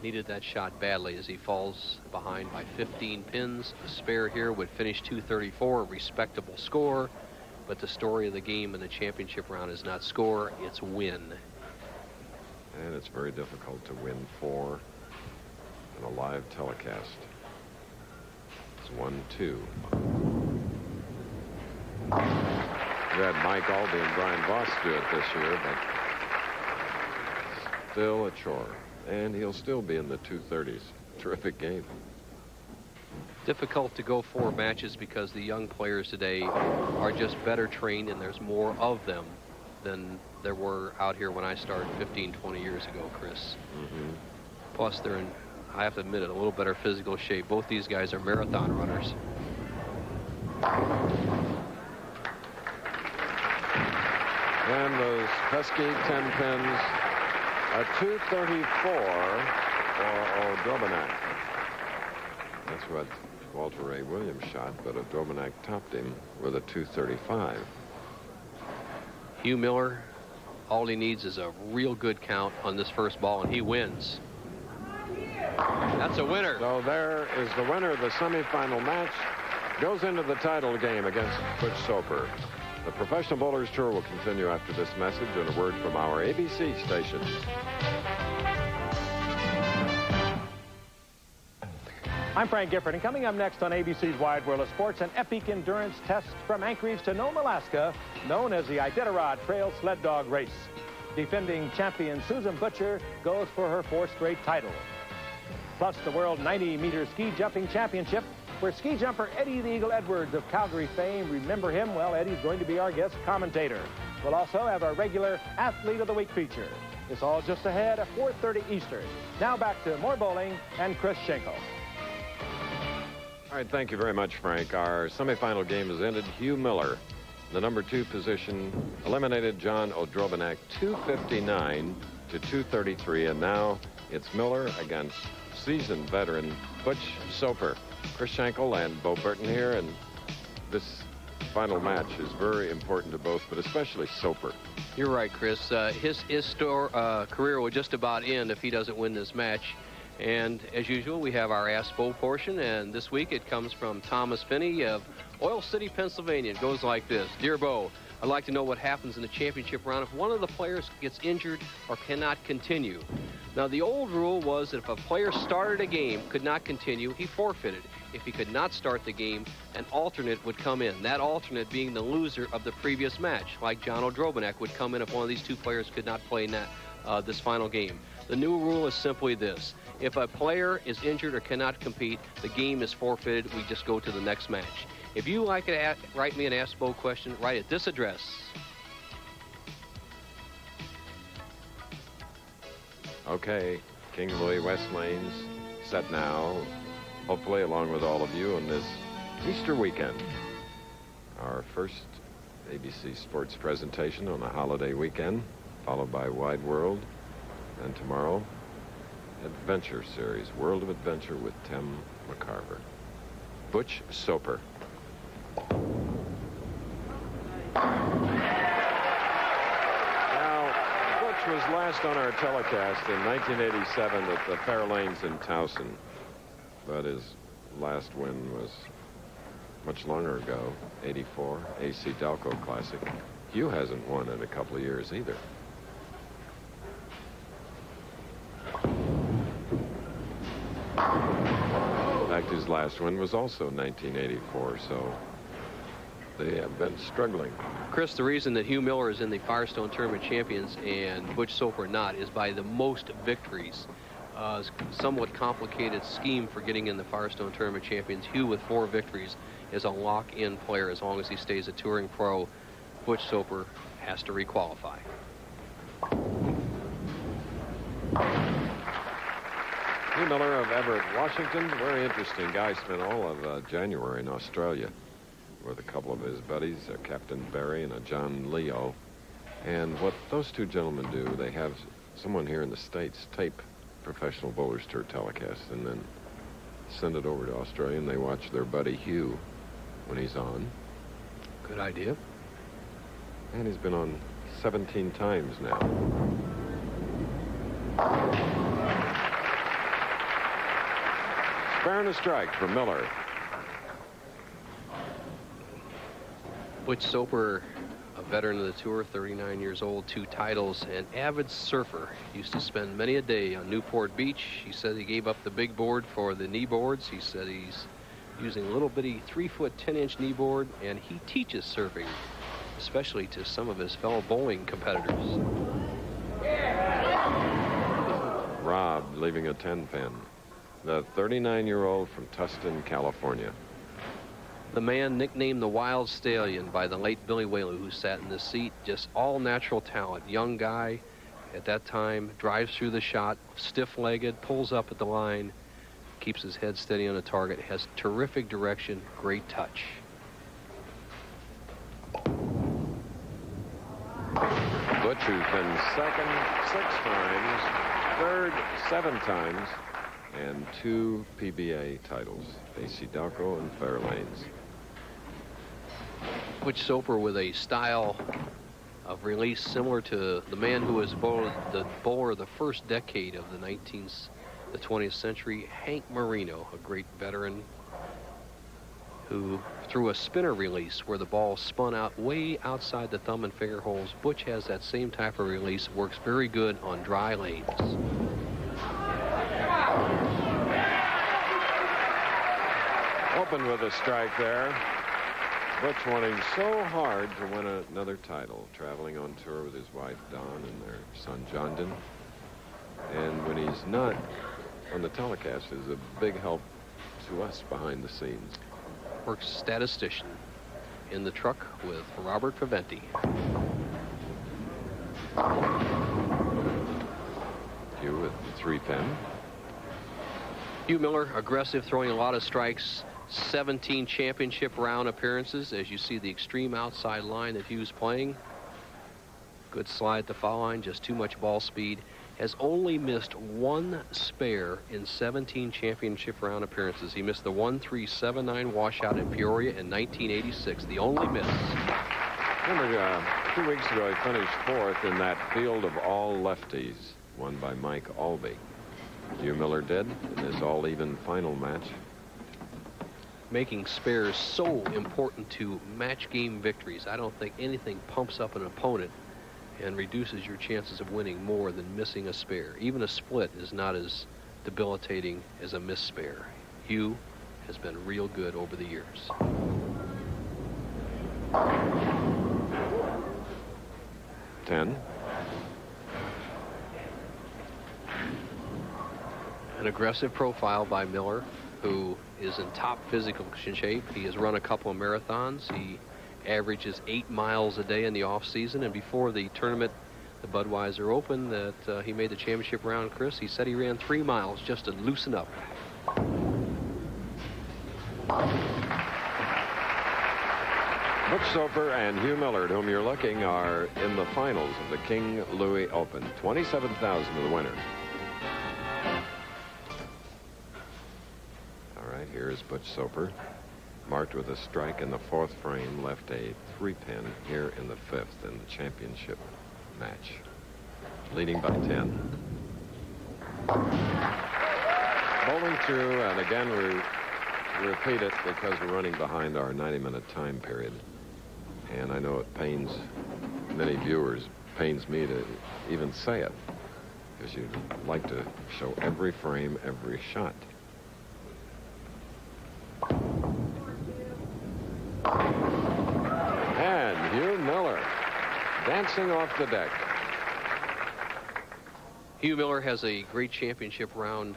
Needed that shot badly as he falls behind by 15 pins. A spare here would finish 234, a respectable score. But the story of the game in the championship round is not score, it's win. And it's very difficult to win 4 in a live telecast. It's 1-2. We had Mike Albee and Brian Voss do it this year, but still a chore. And he'll still be in the 230s. Terrific game. Difficult to go 4 matches because the young players today are just better trained and there's more of them than there were out here when I started 15, 20 years ago, Chris. Plus, they're in, I have to admit it, a little better physical shape. Both these guys are marathon runners. And those pesky 10 pins, a 234 for Odrobinek. That's what Walter Ray Williams shot, but Odrobinek topped him with a 235. Hugh Miller, all he needs is a real good count on this first ball, and he wins. That's a winner. So there is the winner of the semifinal match. Goes into the title game against Butch Soper. The Professional Bowlers Tour will continue after this message and a word from our ABC stations. I'm Frank Gifford, and coming up next on ABC's Wide World of Sports, an epic endurance test from Anchorage to Nome, Alaska, known as the Iditarod Trail Sled Dog Race. Defending champion Susan Butcher goes for her 4th straight title. Plus the World 90-meter Ski Jumping Championship, where ski jumper Eddie the Eagle Edwards of Calgary fame. Remember him? Well, Eddie's going to be our guest commentator. We'll also have our regular Athlete of the Week feature. It's all just ahead at 4:30 Eastern. Now back to more bowling and Chris Schenkel. All right, thank you very much, Frank. Our semifinal game has ended. Hugh Miller, the number 2 position, eliminated John Odrobinek 259 to 233, and now it's Miller against seasoned veteran Butch Soper. Chris Schenkel and Bo Burton here, and this final match is very important to both, but especially Soper. You're right, Chris. His career will just about end if he doesn't win this match. And as usual, we have our Ask Bo portion, and this week it comes from Thomas Finney of Oil City, Pennsylvania. It goes like this. Dear Bo, I'd like to know what happens in the championship round if one of the players gets injured or cannot continue. Now, the old rule was that if a player started a game, could not continue, he forfeited. If he could not start the game, an alternate would come in. That alternate being the loser of the previous match, like John O'Drobanek would come in if one of these two players could not play in that, this final game. The new rule is simply this. If a player is injured or cannot compete, the game is forfeited. We just go to the next match. If you like to write me an Ask Bo question, write at this address. Okay, King Louie, West Lanes, set now, hopefully along with all of you on this Easter weekend. Our first ABC Sports presentation on a holiday weekend, followed by Wide World, and tomorrow, Adventure Series, World of Adventure with Tim McCarver. Butch Soper. Was last on our telecast in 1987 at the Fair Lanes in Towson, but his last win was much longer ago, 84, AC Delco Classic. Hugh hasn't won in a couple of years either. In fact, his last win was also 1984, so they have been struggling. Chris, the reason that Hugh Miller is in the Firestone Tournament Champions and Butch Soper not is by the most victories. Somewhat complicated scheme for getting in the Firestone Tournament Champions. Hugh with 4 victories is a lock-in player as long as he stays a touring pro. Butch Soper has to requalify. Hugh Miller of Everett, Washington. Very interesting guy. Spent all of January in Australia with a couple of his buddies, Captain Barry and a John Leo. And what those two gentlemen do, they have someone here in the States tape professional bowlers tour telecast and then send it over to Australia, and they watch their buddy Hugh when he's on. Good idea. And he's been on 17 times now. Spare and a strike for Miller. Butch Soper, a veteran of the tour, 39 years old, 2 titles, an avid surfer. Used to spend many a day on Newport Beach. He said he gave up the big board for the knee boards. He said he's using a little bitty 3-foot 10-inch knee board, and he teaches surfing, especially to some of his fellow bowling competitors. Rob leaving a 10-pin. The 39-year-old from Tustin, California. The man nicknamed the Wild Stallion by the late Billy Whaley, who sat in this seat. Just all natural talent. Young guy at that time, drives through the shot, stiff-legged, pulls up at the line, keeps his head steady on the target, has terrific direction, great touch. Butch, who's been second 6 times, third 7 times, and 2 PBA titles, AC Delco and Fair Lanes. Butch Soper with a style of release similar to the man who was the bowler of the first decade of the 20th century, Hank Marino, a great veteran who threw a spinner release where the ball spun out way outside the thumb and finger holes. Butch has that same type of release, works very good on dry lanes. Open with a strike there. Butch wanting so hard to win another title, traveling on tour with his wife Dawn and their son Jondon. And when he's not on the telecast, is a big help to us behind the scenes. Works statistician in the truck with Robert Paventi. Hugh with the 3-pin. Hugh Miller, aggressive, throwing a lot of strikes. 17 championship round appearances. As you see the extreme outside line that Hugh's playing. Good slide at the foul line, just too much ball speed. Has only missed 1 spare in 17 championship round appearances. He missed the 1-3-7-9 washout in Peoria in 1986, the only miss. Remember, 2 weeks ago, he finished 4th in that field of all lefties, won by Mike Albee. Hugh Miller did in this all-even final match. Making spares so important to match game victories. I don't think anything pumps up an opponent and reduces your chances of winning more than missing a spare. Even a split is not as debilitating as a missed spare. Hugh has been real good over the years. Ten. An aggressive profile by Miller, who is in top physical shape. He has run a couple of marathons. He averages 8 miles a day in the off season, and before the tournament, the Budweiser Open that he made the championship round, Chris, he said he ran 3 miles just to loosen up. Butch Soper and Hugh Miller, at whom you're looking, are in the finals of the King Louie Open. $27,000 to the winner. All right, here's Butch Soper, marked with a strike in the 4th frame, left a 3-pin here in the 5th in the championship match. Leading by 10. Bowling through, and again we repeat it because we're running behind our 90-minute time period. And I know it pains many viewers, pains me to even say it, because you'd like to show every frame, every shot. And Hugh Miller dancing off the deck. Hugh Miller has a great championship round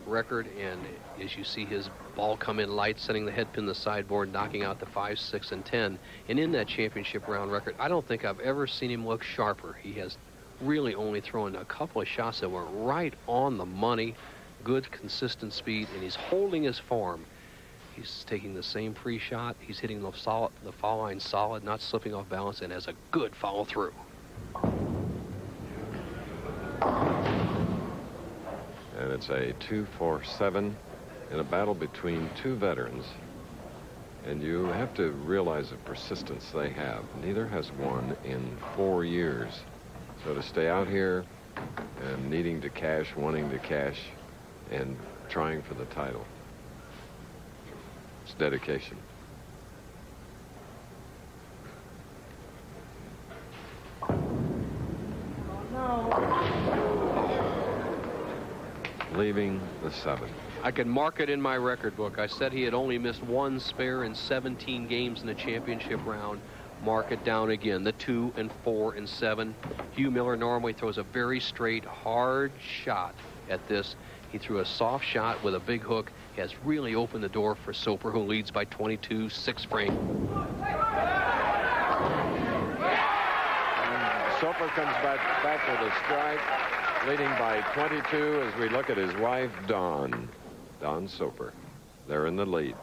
record, and as you see his ball come in light, sending the head pin to the sideboard, knocking out the 5, 6, and 10. And in that championship round record, I don't think I've ever seen him look sharper. He has really only thrown a couple of shots that were right on the money, good consistent speed, and he's holding his form. He's taking the same free shot. He's hitting the foul line solid, not slipping off balance, and has a good follow through. And it's a 2-4-7 in a battle between two veterans. And you have to realize the persistence they have. Neither has won in 4 years. So to stay out here and needing to cash, wanting to cash, and trying for the title, it's dedication. Leaving the 7. I could mark it in my record book. I said he had only missed 1 spare in 17 games in the championship round. Mark it down again, the 2 and 4 and 7. Hugh Miller normally throws a very straight, hard shot at this. He threw a soft shot with a big hook. He has really opened the door for Soper, who leads by 22, 6 frame. Soper comes back with a strike, leading by 22 as we look at his wife, Dawn Soper. They're in the lead.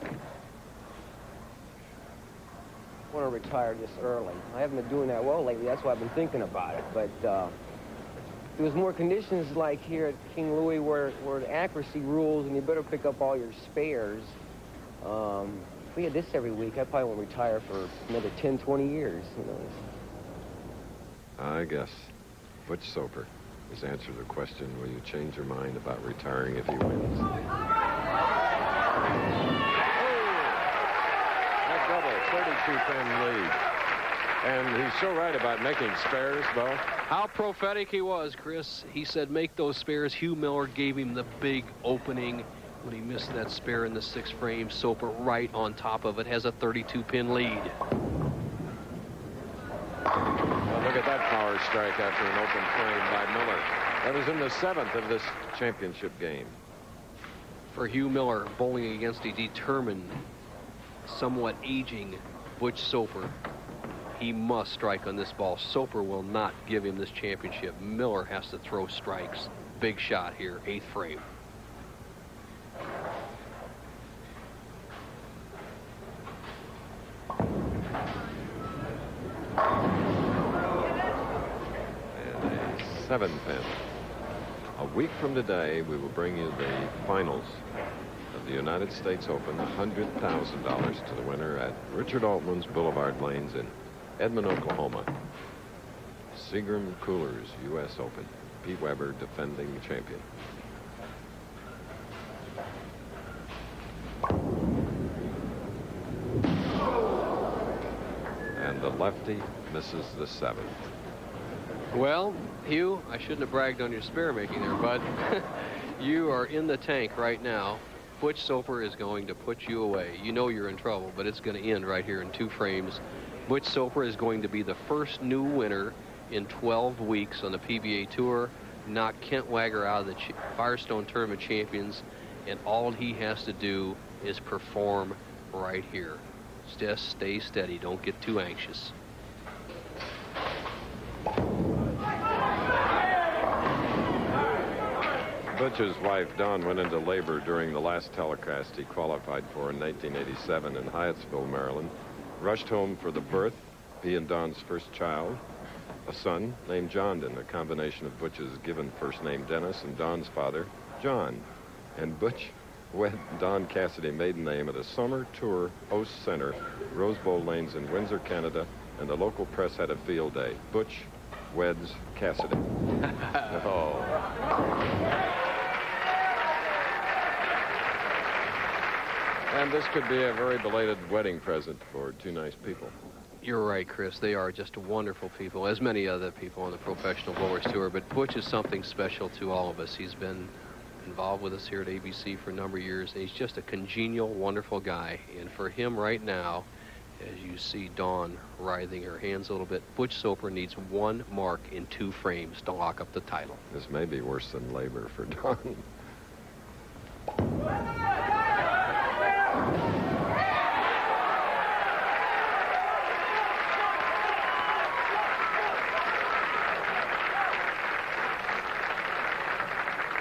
I want to retire this early. I haven't been doing that well lately. That's why I've been thinking about it. But there was more conditions like here at King Louie where the accuracy rules and you better pick up all your spares. If we had this every week, I probably won't retire for another 10, 20 years. You know. I guess Butch Soper has answered the question, will you change your mind about retiring if he wins? That double, 32-pin lead. And he's so right about making spares, Bo. How prophetic he was, Chris. He said make those spares. Hugh Miller gave him the big opening when he missed that spare in the 6th frame. Soper right on top of it, has a 32-pin lead. Look at that power strike after an open frame by Miller. That was in the 7th of this championship game. For Hugh Miller, bowling against a determined, somewhat aging Butch Soper, he must strike on this ball. Soper will not give him this championship. Miller has to throw strikes. Big shot here, 8th frame. And a 7-pin. A week from today, we will bring you the finals of the United States Open, $100,000 to the winner at Richard Altman's Boulevard Lanes in Edmond, Oklahoma. Seagram Coolers U.S. Open. Pete Weber, defending champion. And the lefty misses the 7th. Well, Hugh, I shouldn't have bragged on your spare making there, bud. You are in the tank right now. Butch Soper is going to put you away. You know you're in trouble, but it's going to end right here in 2 frames. Butch Soper is going to be the first new winner in 12 weeks on the PBA Tour, knock Kent Wagger out of the Firestone Tournament champions, and all he has to do is perform right here. Just stay steady. Don't get too anxious. Butch's wife, Dawn, went into labor during the last telecast he qualified for in 1987 in Hyattsville, Maryland. Rushed home for the birth, he and Dawn's first child, a son named Jondon, a combination of Butch's given first name Dennis and Dawn's father, John. And Butch wed Dawn Cassidy maiden name at a summer tour host center, Rose Bowl Lanes in Windsor, Canada, and the local press had a field day. Butch weds Cassidy. Oh. And this could be a very belated wedding present for 2 nice people. You're right, Chris. They are just wonderful people, as many other people on the Professional Bowlers Tour. But Butch is something special to all of us. He's been involved with us here at ABC for a number of years, and he's just a congenial, wonderful guy. And for him right now, as you see Dawn writhing her hands a little bit, Butch Soper needs 1 mark in 2 frames to lock up the title. This may be worse than labor for Dawn.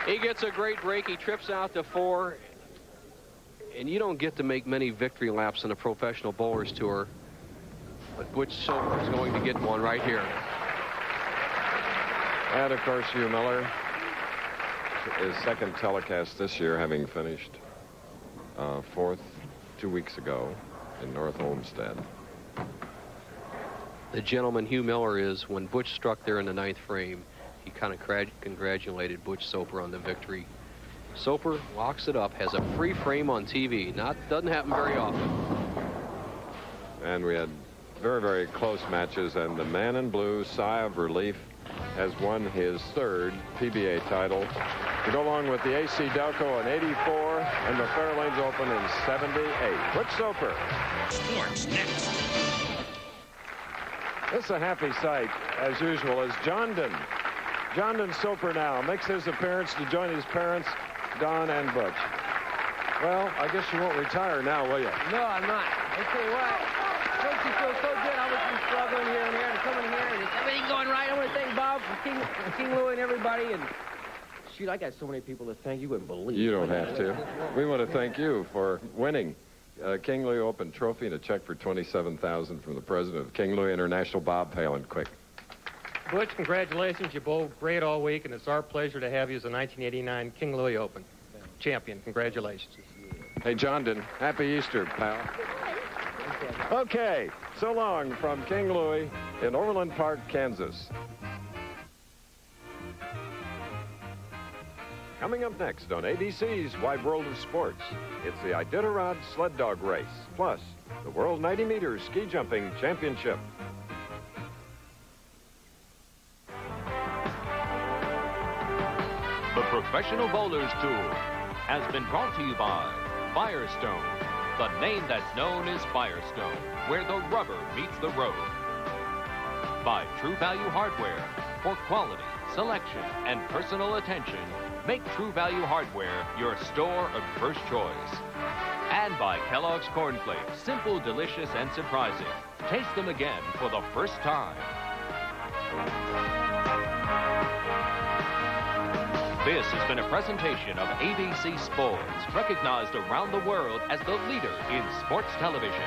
He gets a great break. He trips out to 4. And you don't get to make many victory laps on the Professional Bowlers Tour. But Butch Soper is going to get one right here. And, of course, Hugh Miller, his second telecast this year, having finished 4th 2 weeks ago in North Olmsted. The gentleman Hugh Miller is, when Butch struck there in the 9th frame, he kind of congratulated Butch Soper on the victory. Soper locks it up, has a free frame on TV. Doesn't happen very often. And we had very, very close matches, and the man in blue, sigh of relief, has won his 3rd PBA title to go along with the AC Delco in '84 and the Fairlanes Open in '78. Butch Soper. Sports next. It's a happy sight, as usual, as Jondon Soper now makes his appearance to join his parents, Don and Butch. Well, I guess you won't retire now, will you? No, I'm not. I tell you what, makes me feel so good. I was been struggling here and there and coming here and everything going right. I want to thank Bob from King Louie and everybody. And shoot, I got so many people to thank you wouldn't believe. You don't have to. We want to thank you for winning King Louie Open trophy and a check for $27,000 from the president of King Louie International, Bob Palin. Quick. Butch, congratulations. You bowled great all week, and it's our pleasure to have you as the 1989 King Louie Open champion. Congratulations. Hey, Jondon, happy Easter, pal. Okay, so long from King Louie in Overland Park, Kansas. Coming up next on ABC's Wide World of Sports, it's the Iditarod Sled Dog Race, plus the World 90 Meter Ski Jumping Championship. The Professional Bowlers Tour has been brought to you by Firestone, the name that's known as Firestone, where the rubber meets the road. By True Value Hardware, for quality, selection, and personal attention, make True Value Hardware your store of first choice. And by Kellogg's Corn Flakes, simple, delicious, and surprising. Taste them again for the first time. This has been a presentation of ABC Sports, recognized around the world as the leader in sports television.